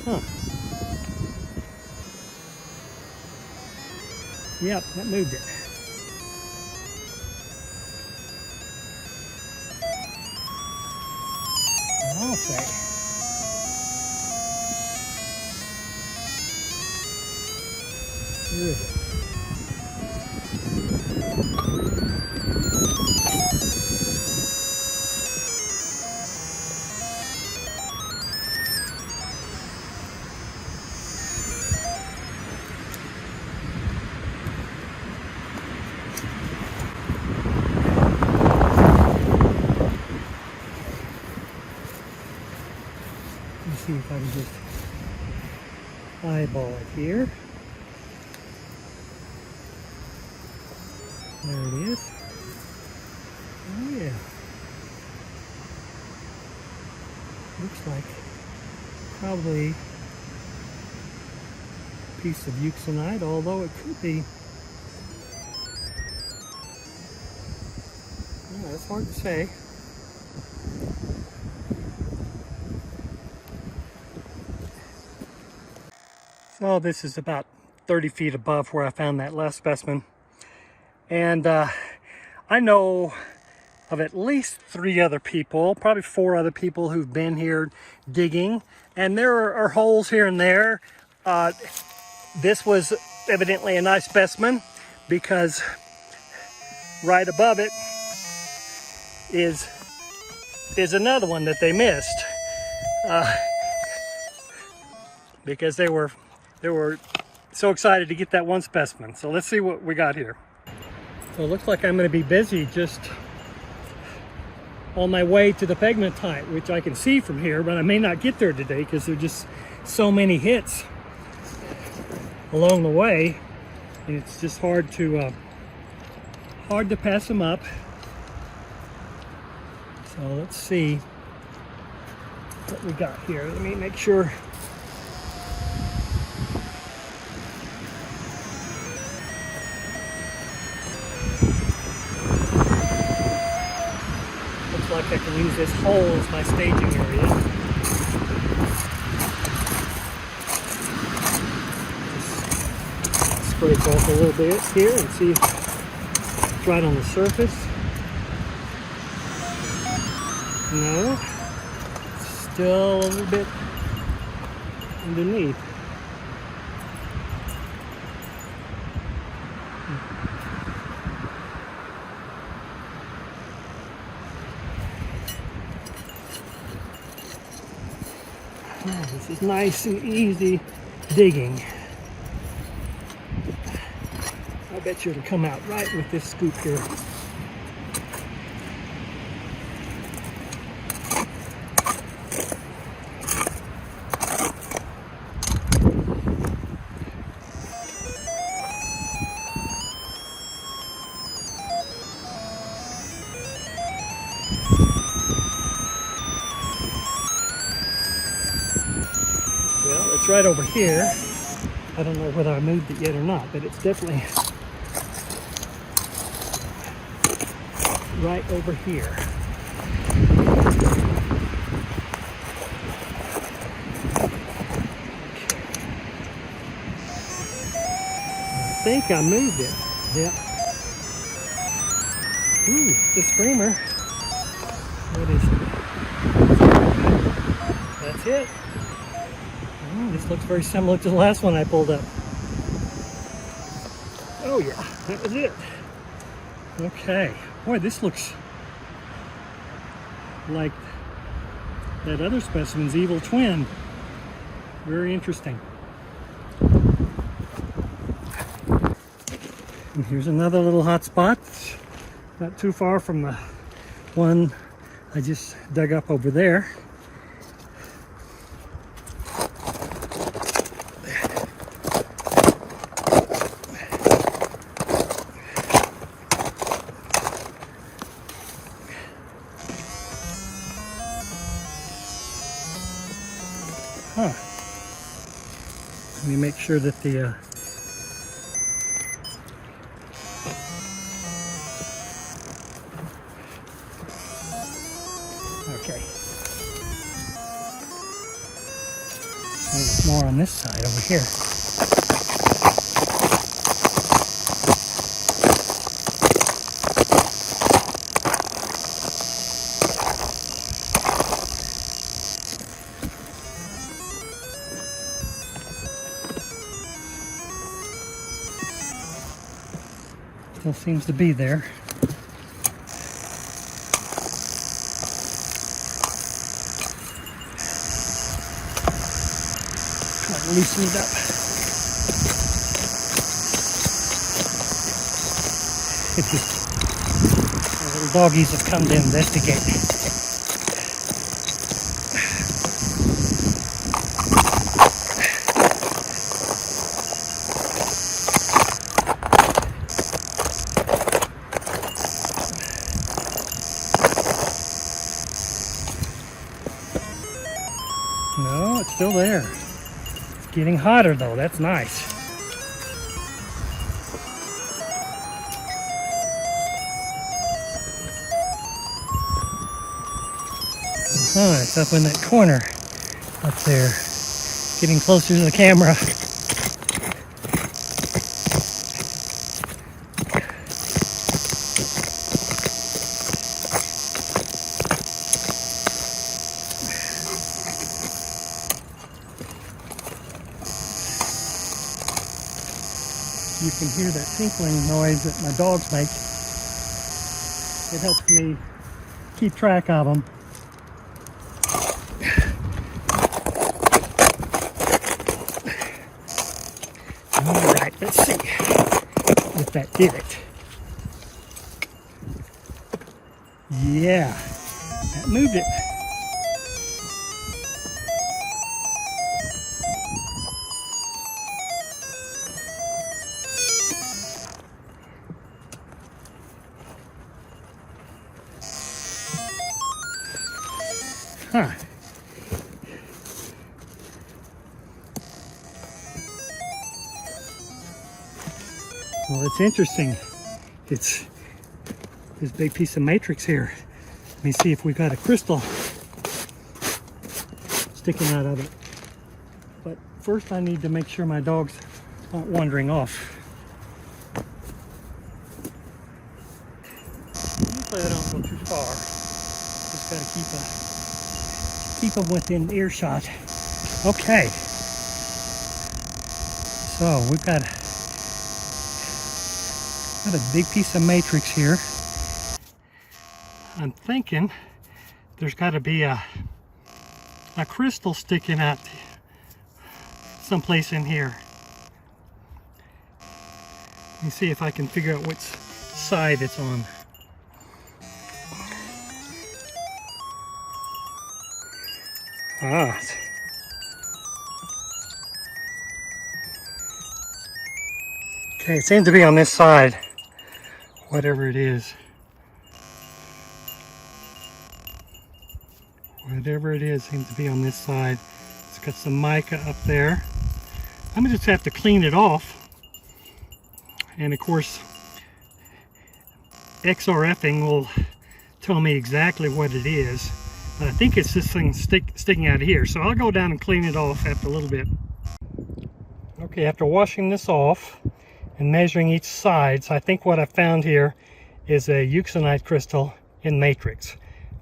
Huh. Yep, that moved it. I'll say. Where is it? Let's see if I can just eyeball it here. There it is. Oh yeah. Looks like probably a piece of euxenite, although it could be. Yeah, it's hard to say. So this is about 30 feet above where I found that last specimen. And I know of at least 3 other people, probably 4 other people who've been here digging. And there are holes here and there. This was evidently a nice specimen because right above it is another one that they missed, because they were so excited to get that one specimen. So let's see what we got here. So it looks like I'm going to be busy just on my way to the pegmatite, which I can see from here, but I may not get there today because there are just so many hits along the way, and it's just hard to pass them up. So let's see what we got here. Let me make sure. Looks like I can use this hole as my staging area. Just scrape off a little bit here and see if it's right on the surface. No, still a little bit underneath. Oh, this is nice and easy digging. I bet you it'll come out right with this scoop here. Well, it's right over here. I don't know whether I moved it yet or not, but it's definitely right over here. I think I moved it. Yep. Ooh, it's a screamer. What is it? That's it. This looks very similar to the last one I pulled up. Oh yeah, that was it. Okay. Boy, this looks like that other specimen's evil twin. Very interesting. And here's another little hot spot. It's not too far from the one I just dug up over there. Huh. Let me make sure that the okay. There's more on this side over here. Still seems to be there. Try to loosen it up. The little doggies have come to investigate. No, it's still there. It's getting hotter though, that's nice. It's up in that corner up there, getting closer to the camera. you can hear that tinkling noise that my dogs make. It helps me keep track of them. All right, let's see if that did it. Yeah, that moved it. Huh. Well, it's interesting. It's this big piece of matrix here. Let me see if we've got a crystal sticking out of it. But first I need to make sure my dogs aren't wandering off. Usually they don't go too far. Just got to keep them within earshot. Okay. So we've got a big piece of matrix here. I'm thinking there's got to be a crystal sticking out someplace in here. Let me see if I can figure out which side it's on. Ah. Okay, it seems to be on this side, whatever it is. Whatever it is seems to be on this side. It's got some mica up there. I'm gonna just have to clean it off. And of course, XRFing will tell me exactly what it is. But I think it's this thing sticking out of here. So I'll go down and clean it off after a little bit. Okay, after washing this off and measuring each side, so I think what I found here is a euxenite crystal in matrix,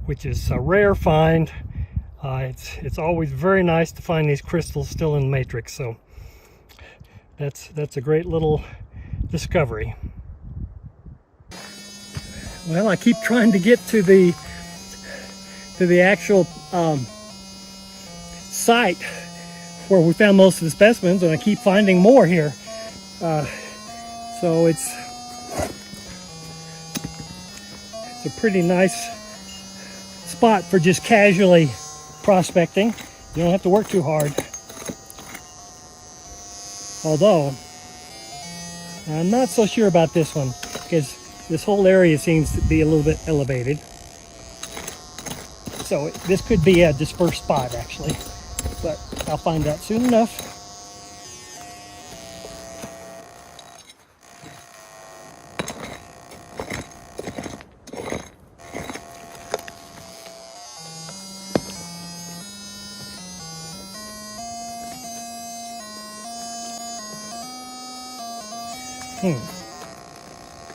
which is a rare find. It's always very nice to find these crystals still in matrix, so that's a great little discovery. Well, I keep trying to get to the actual site where we found most of the specimens, and I keep finding more here. So it's a pretty nice spot for just casually prospecting. You don't have to work too hard. Although, I'm not so sure about this one, because this whole area seems to be a little bit elevated. So this could be a dispersed spot, actually. But I'll find out soon enough.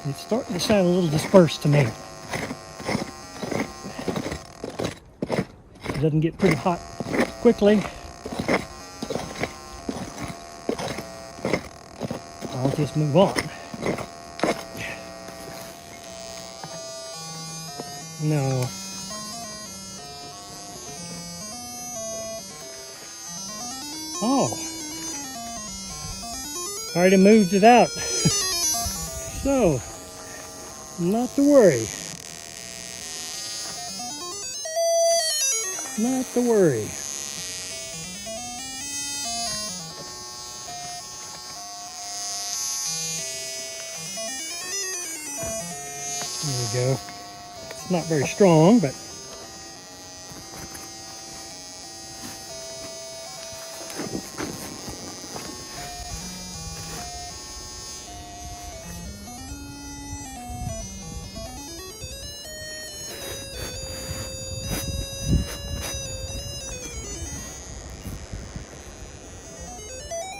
It's starting to sound a little dispersed to me. It doesn't get pretty hot quickly. I'll just move on. No. Oh. Already moved it out. So, not to worry. Not to worry. There we go. It's not very strong, but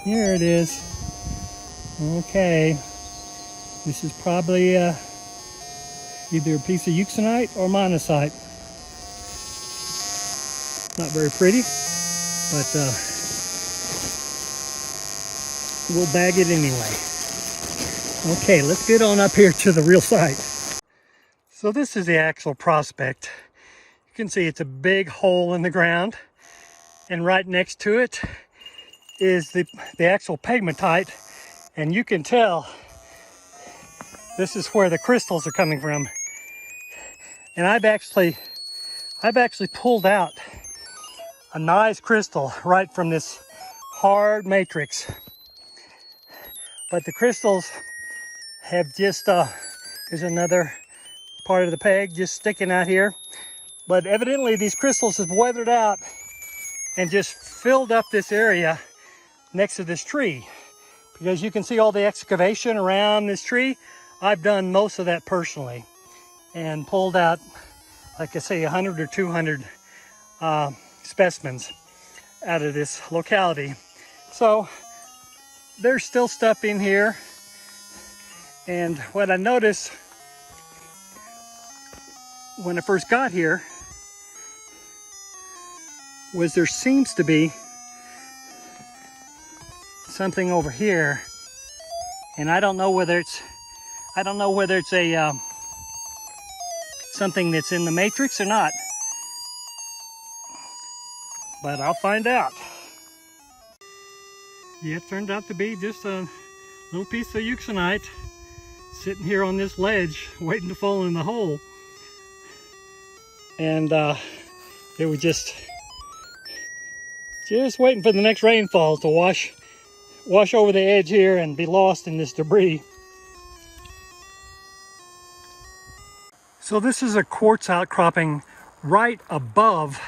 here it is. Okay. This is probably either a piece of euxenite or monazite. Not very pretty, but we'll bag it anyway. Okay, let's get on up here to the real site. So this is the actual prospect. You can see it's a big hole in the ground, and right next to it is the actual pegmatite, and you can tell this is where the crystals are coming from. And I've actually pulled out a nice crystal right from this hard matrix, but the crystals have just there's another part of the peg just sticking out here, but evidently these crystals have weathered out and just filled up this area next to this tree, because you can see all the excavation around this tree. I've done most of that personally and pulled out, like I say, 100 or 200 specimens out of this locality. So there's still stuff in here, and what I noticed when I first got here was there seems to be something over here, and I don't know whether it's a something that's in the matrix or not, but I'll find out. Yeah, it turned out to be just a little piece of euxenite sitting here on this ledge waiting to fall in the hole, and it was just waiting for the next rainfall to wash over the edge here and be lost in this debris. So this is a quartz outcropping right above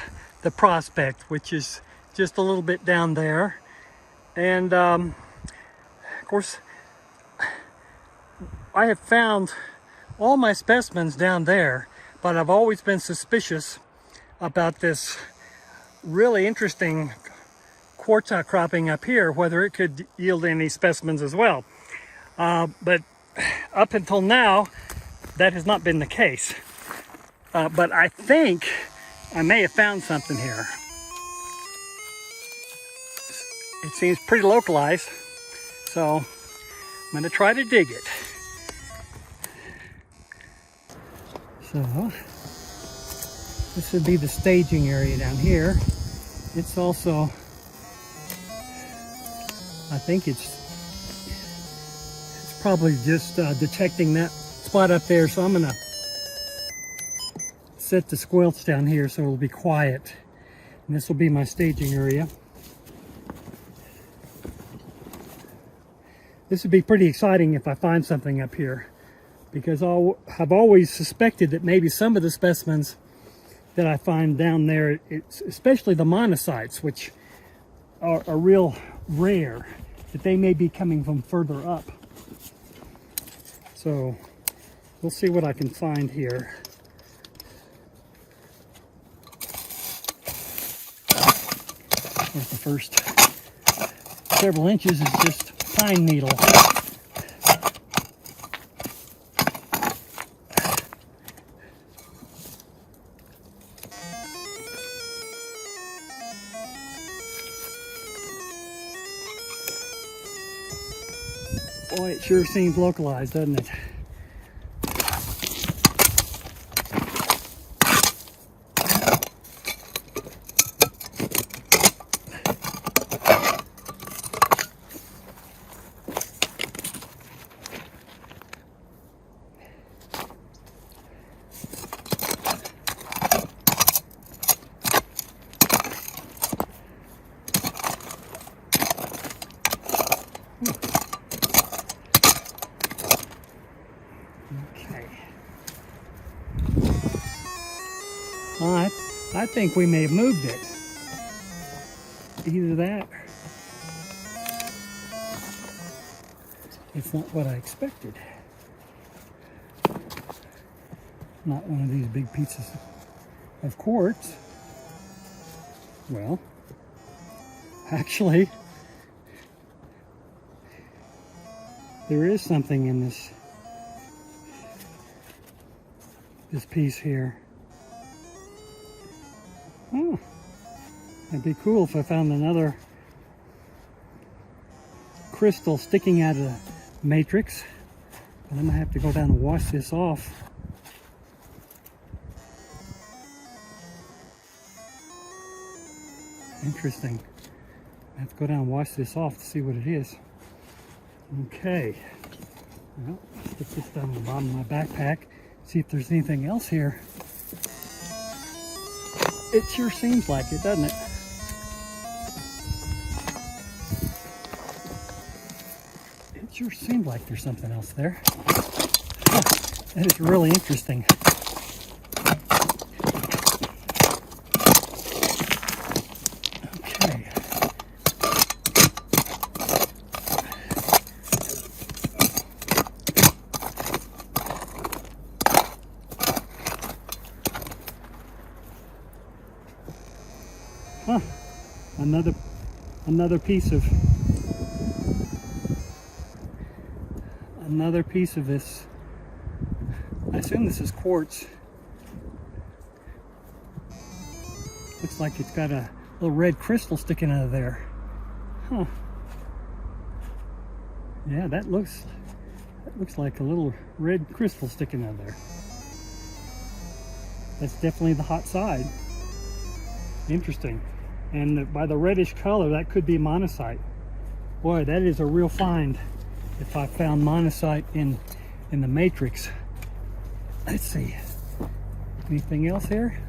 the prospect, which is just a little bit down there. And of course, I have found all my specimens down there, but I've always been suspicious about this really interesting quartz outcropping up here, whether it could yield any specimens as well. But up until now, that has not been the case. But I think I may have found something here. It seems pretty localized, so I'm going to try to dig it. So this would be the staging area down here. It's also, I think it's probably just detecting that spot up there, so I'm gonna set the squelch down here so it'll be quiet, and this will be my staging area. This would be pretty exciting if I find something up here, because I've always suspected that maybe some of the specimens that I find down there, especially the monocytes, which are real rare, that they may be coming from further up. So we'll see what I can find here. Of course, the first several inches is just pine needle. Boy, it sure seems localized, doesn't it? Well, I think we may have moved it. Either that, it's not what I expected. Not one of these big pieces of quartz. Well, actually, there is something in this piece here. Oh, it'd be cool if I found another crystal sticking out of the matrix. But I'm gonna have to go down and wash this off. Interesting. I have to go down and wash this off to see what it is. Okay. Well, let's put this down the bottom of my backpack. See if there's anything else here. It sure seems like it, doesn't it? It sure seems like there's something else there. Huh, that is really interesting. Okay. Huh. Another piece of this. I assume this is quartz. Looks like it's got a little red crystal sticking out of there. Huh. Yeah, that looks like a little red crystal sticking out of there. That's definitely the hot side. Interesting. And by the reddish color, that could be monazite. Boy, that is a real find if I found monazite in the matrix. Let's see. Anything else here?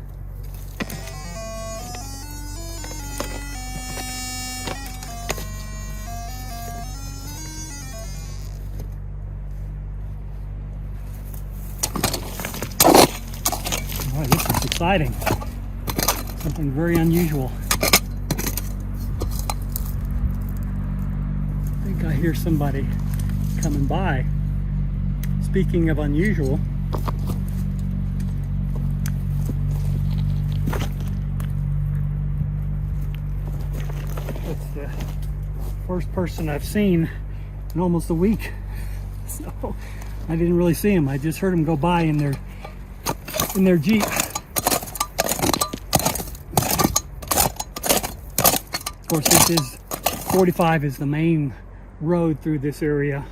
Boy, this is exciting. Something very unusual. I think I hear somebody coming by. Speaking of unusual, it's the first person I've seen in almost a week. So I didn't really see him. I just heard him go by in their Jeep. Of course, this is 45 is the main road through this area,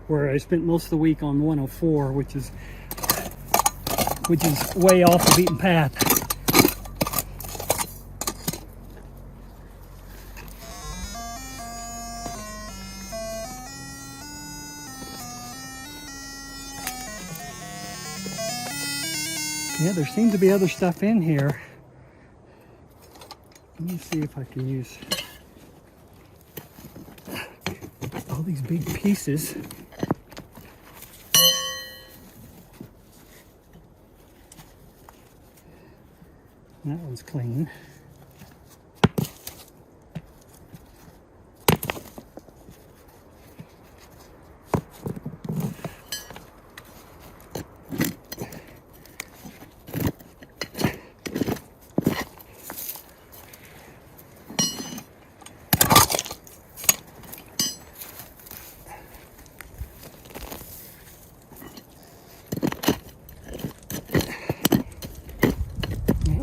where I spent most of the week on 104, which is way off the beaten path. Yeah, there seems to be other stuff in here. Let me see if I can use all these big pieces. That one's clean.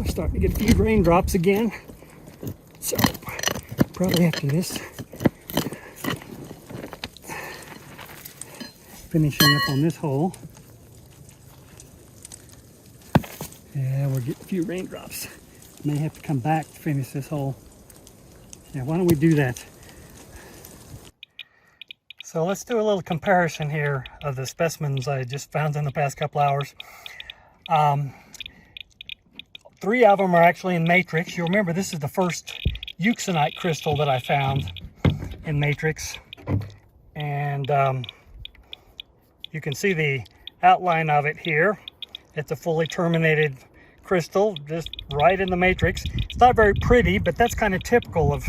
Starting to get a few raindrops again, so probably after this, finishing up on this hole. Yeah, we're getting a few raindrops. May have to come back to finish this hole. Yeah, why don't we do that? So let's do a little comparison here of the specimens I just found in the past couple hours. 3 of them are actually in matrix. You'll remember this is the first euxenite crystal that I found in matrix. And you can see the outline of it here. It's a fully terminated crystal, just right in the matrix. It's not very pretty, but that's kind of typical of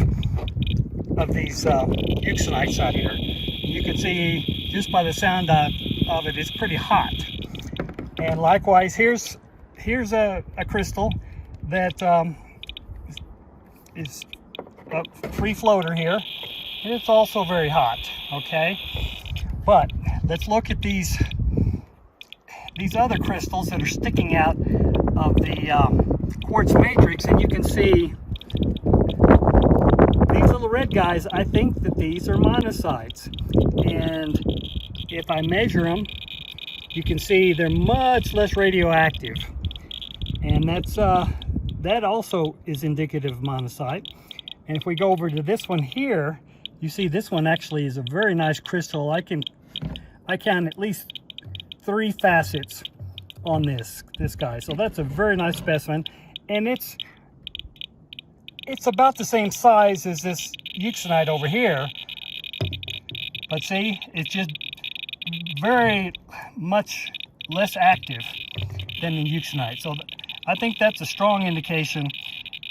these euxenites out here. You can see just by the sound of it, it's pretty hot. And likewise, here's a crystal that is a free floater here. It's also very hot, okay? But let's look at these other crystals that are sticking out of the quartz matrix, and you can see these little red guys. I think that these are monazites, and if I measure them, you can see they're much less radioactive. And that also is indicative of monazite. And if we go over to this one here, you see this one actually is a very nice crystal. I count at least 3 facets on this guy. So that's a very nice specimen. And it's about the same size as this euxenite over here. But see, it's just very much less active than the euxenite. So I think that's a strong indication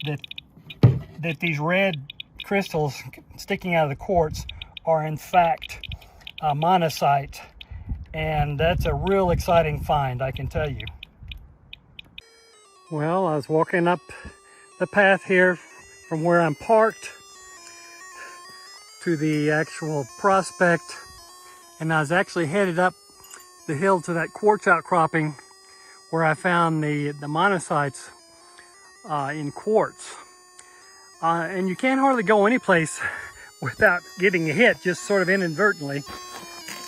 that these red crystals sticking out of the quartz are in fact monazite. And that's a real exciting find, I can tell you. Well, I was walking up the path here from where I'm parked to the actual prospect, and I was actually headed up the hill to that quartz outcropping where I found the monazites in quartz. And you can't hardly go any place without getting a hit, just sort of inadvertently.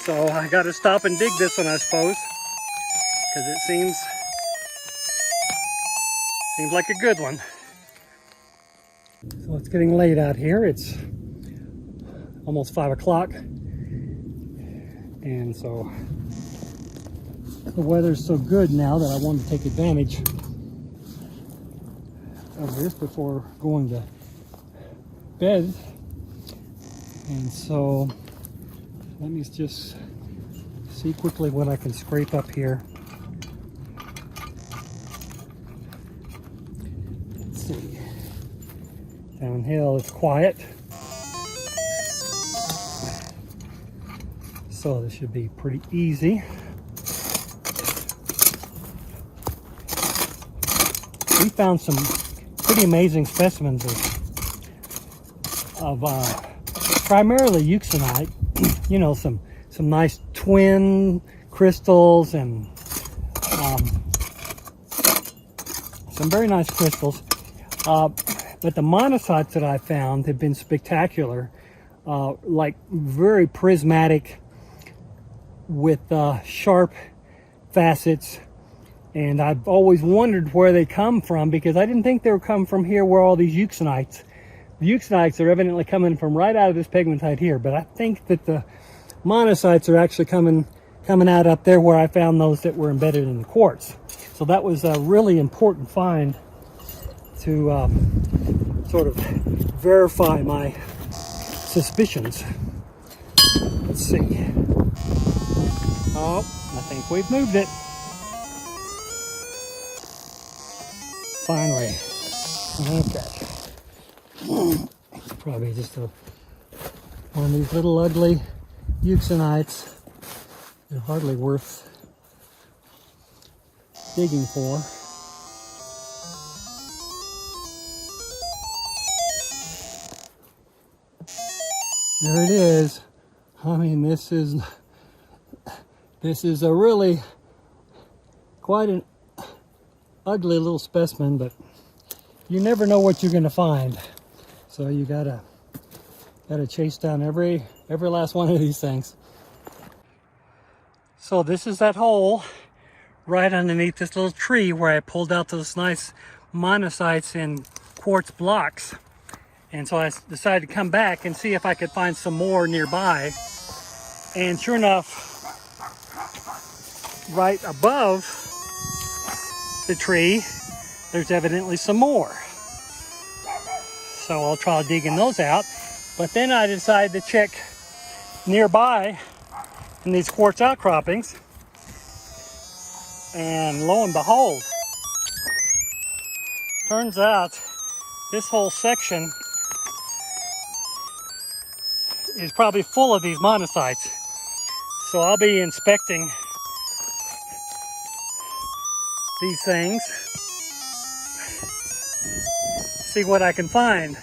So I got to stop and dig this one, I suppose, because it seems like a good one. So it's getting late out here. It's almost 5 o'clock. And so the weather's so good now that I want to take advantage of this before going to bed. And so let me just see quickly what I can scrape up here. Let's see. Downhill it's quiet. So this should be pretty easy. We found some pretty amazing specimens of primarily euxenite. You know, some nice twin crystals and some very nice crystals. But the monazites that I found have been spectacular, like very prismatic with sharp facets. And I've always wondered where they come from, because I didn't think they would come from here where all these euxenites. The euxenites are evidently coming from right out of this pegmatite here, but I think that the monazites are actually coming out up there where I found those that were embedded in the quartz. So that was a really important find to sort of verify my suspicions. Let's see. Oh, I think we've moved it. Finally. Okay. Probably just one of these little ugly euxenites. They're hardly worth digging for. There it is. I mean, this is a really quite an ugly little specimen, but you never know what you're going to find. So you gotta chase down every last one of these things. So this is that hole right underneath this little tree where I pulled out those nice monazites in quartz blocks. And so I decided to come back and see if I could find some more nearby. And sure enough, right above the tree, there's evidently some more. So I'll try digging those out. But then I decided to check nearby in these quartz outcroppings. And lo and behold, turns out this whole section is probably full of these monazites. So I'll be inspecting these things, see what I can find.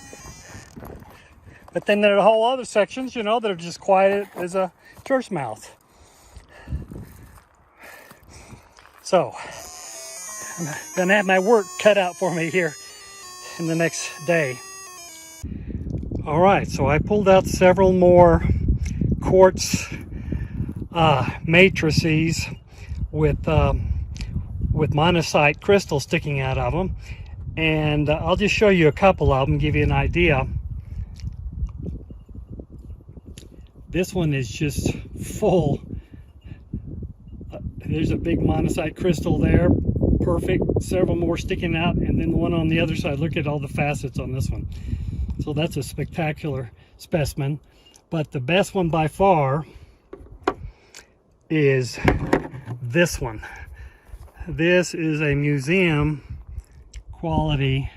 But then there are whole other sections, you know, that are just quiet as a church mouse. So I'm gonna have my work cut out for me here in the next day. All right, so I pulled out several more quartz matrices with monazite crystals sticking out of them, and I'll just show you a couple of them, give you an idea. This one is just full. There's a big monazite crystal there, perfect. Several more sticking out, and then the one on the other side, look at all the facets on this one. So that's a spectacular specimen. But the best one by far is this one. This is a museum quality.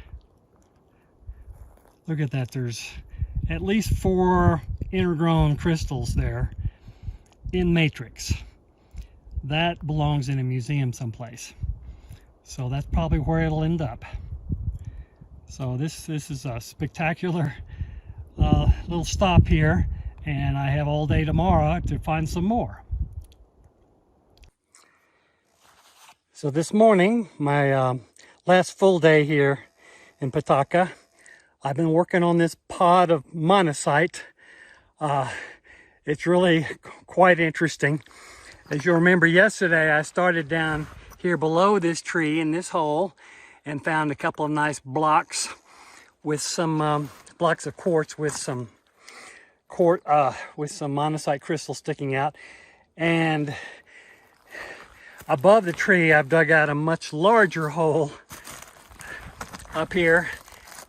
Look at that, there's at least 4 intergrown crystals there in matrix. That belongs in a museum someplace. So that's probably where it'll end up. So this is a spectacular little stop here, and I have all day tomorrow to find some more. So this morning, my last full day here in Petaca, I've been working on this pod of monazite. It's really quite interesting. As you remember yesterday, I started down here below this tree in this hole and found a couple of nice blocks with some blocks of quartz with some monazite crystal sticking out. And above the tree, I've dug out a much larger hole up here,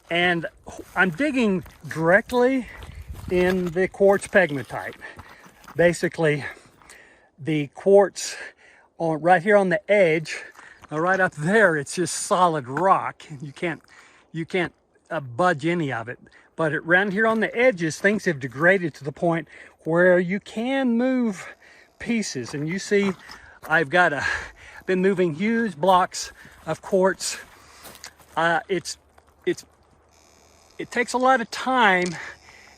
and I'm digging directly in the quartz pegmatite. Basically, the quartz right here on the edge, right up there, it's just solid rock. You can't budge any of it. But around here on the edges, things have degraded to the point where you can move pieces. And you see, I've been moving huge blocks of quartz. It takes a lot of time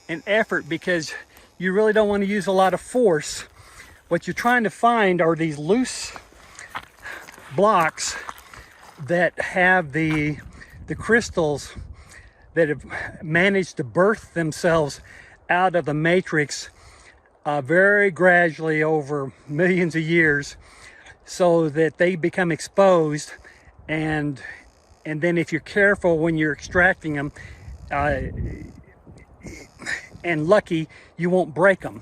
and effort because you really don't want to use a lot of force. What you're trying to find are these loose blocks that have the crystals that have managed to birth themselves out of the matrix very gradually over millions of years, so that they become exposed, and then if you're careful when you're extracting them and lucky, you won't break them.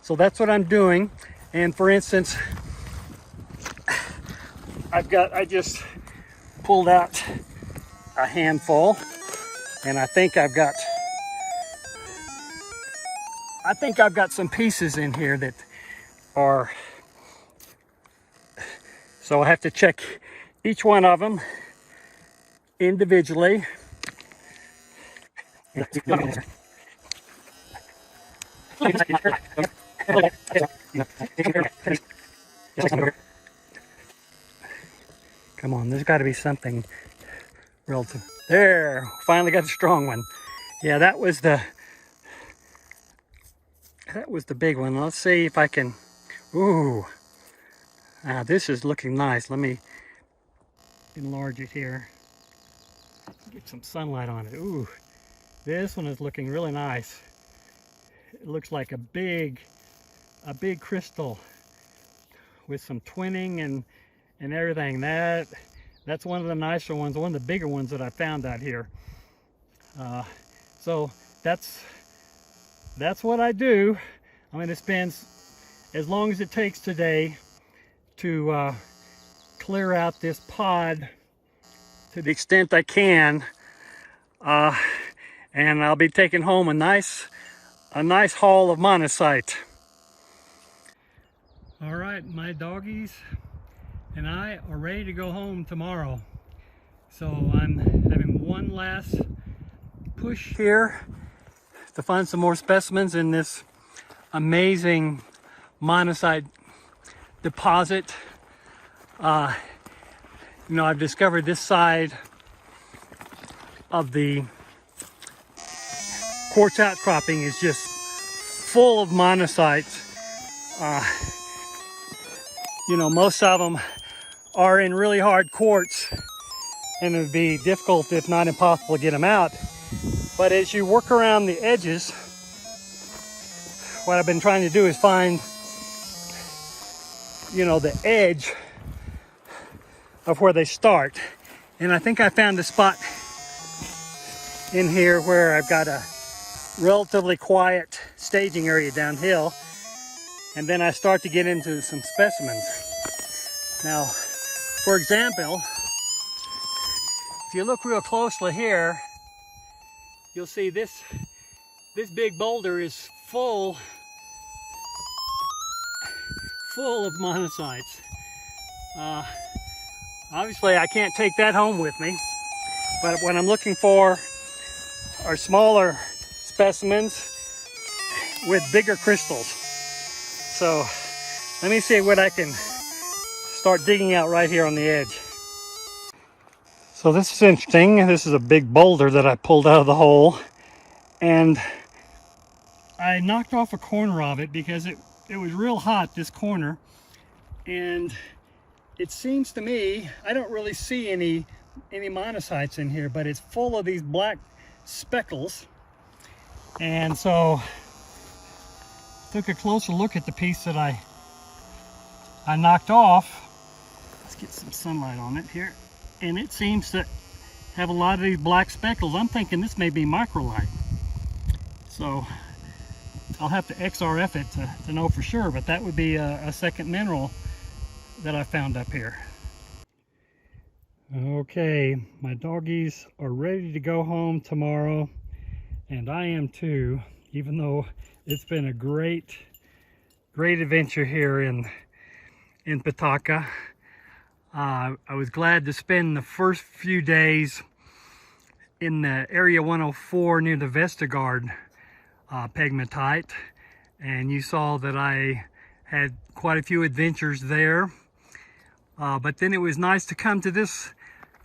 So that's what I'm doing. And for instance, I just pulled out a handful, and I think I've got some pieces in here that are, so I have to check each one of them individually. Come on, there's got to be something relative. There, finally got a strong one. Yeah, that was the big one. Let's see if I can. Ooh, this is looking nice. Let me enlarge it here. Get some sunlight on it. Ooh, this one is looking really nice. It looks like a big crystal with some twinning and everything. That's one of the nicer ones, one of the bigger ones that I found out here. So that's what I do. I'm going to spend as long as it takes today to clear out this pod to the extent I can, and I'll be taking home a nice haul of monazite. All right, my doggies and I are ready to go home tomorrow. So I'm having one last push here to find some more specimens in this amazing monazite deposit. You know, I've discovered this side of the quartz outcropping is just full of monazite. You know, most of them are in really hard quartz, and it would be difficult, if not impossible, to get them out. But as you work around the edges, what I've been trying to do is find, you know, the edge of where they start. And I think I found a spot in here where I've got a relatively quiet staging area downhill, and then I start to get into some specimens. Now, for example, if you look real closely here, you'll see this big boulder is full of monocytes. Obviously I can't take that home with me, but what I'm looking for are smaller specimens with bigger crystals. So let me see what I can start digging out right here on the edge. So this is interesting. This is a big boulder that I pulled out of the hole, and I knocked off a corner of it because it was real hot, this corner, and it seems to me, I don't really see any monocytes in here, but it's full of these black speckles. And so took a closer look at the piece that I knocked off. Let's get some sunlight on it here. And it seems to have a lot of these black speckles. I'm thinking this may be microlite. So I'll have to XRF it to know for sure, but that would be a second mineral that I found up here. Okay, my doggies are ready to go home tomorrow, and I am too, even though it's been a great adventure here in Petaca. I was glad to spend the first few days in the area 104 near the Vestergaard pegmatite, and you saw that I had quite a few adventures there. But then it was nice to come to this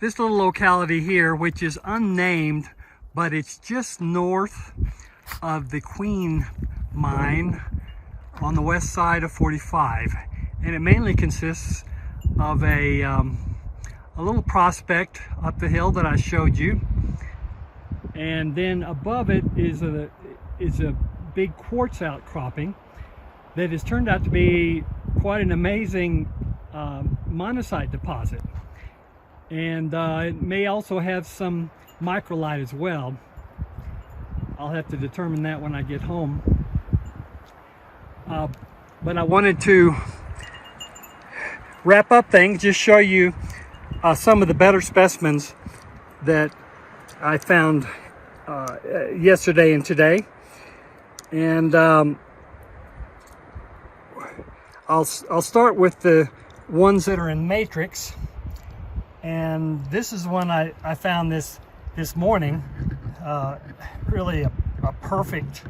little locality here, which is unnamed, but it's just north of the Queen mine on the west side of 45, and it mainly consists of a little prospect up the hill that I showed you, and then above it is a big quartz outcropping that has turned out to be quite an amazing monazite deposit, and it may also have some microlite as well. I'll have to determine that when I get home. But I wanted to wrap up things, just show you some of the better specimens that I found yesterday and today. And I'll start with the ones that are in matrix, and this is one I found this morning. Really a perfect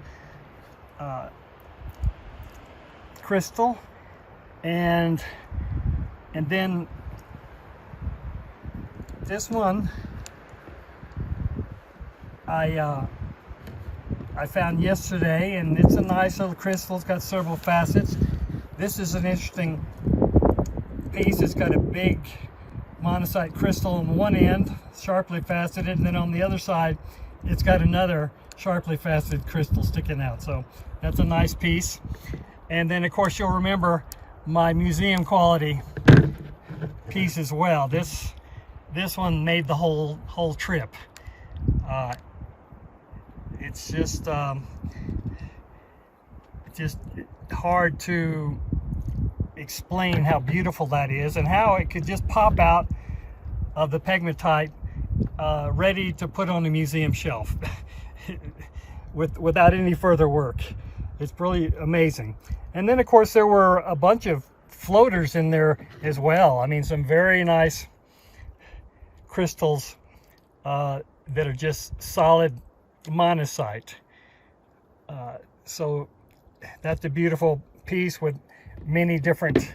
crystal, and then this one I found yesterday, and it's a nice little crystal. It's got several facets. This is an interesting piece. It's got a big monazite crystal on one end, sharply faceted, and then on the other side it's got another sharply faceted crystal sticking out. So that's a nice piece. And then of course you'll remember my museum quality piece as well. This one made the whole trip. It's just hard to explain how beautiful that is, and how it could just pop out of the pegmatite ready to put on a museum shelf without any further work. It's really amazing. And then of course there were a bunch of floaters in there as well. I mean, some very nice crystals that are just solid monazite. So that's a beautiful piece with many different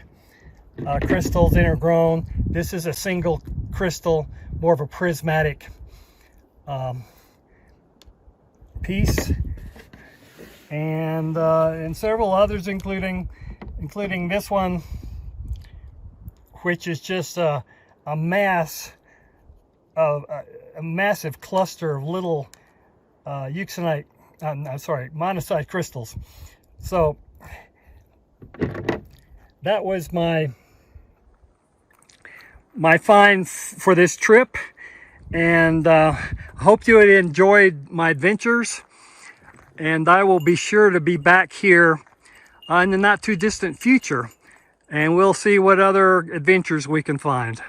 crystals intergrown. This is a single crystal, more of a prismatic piece, and several others, including this one, which is just a mass of a massive cluster of little monazite crystals. So that was my finds for this trip, and I hope you enjoyed my adventures, and I will be sure to be back here in the not too distant future, and we'll see what other adventures we can find.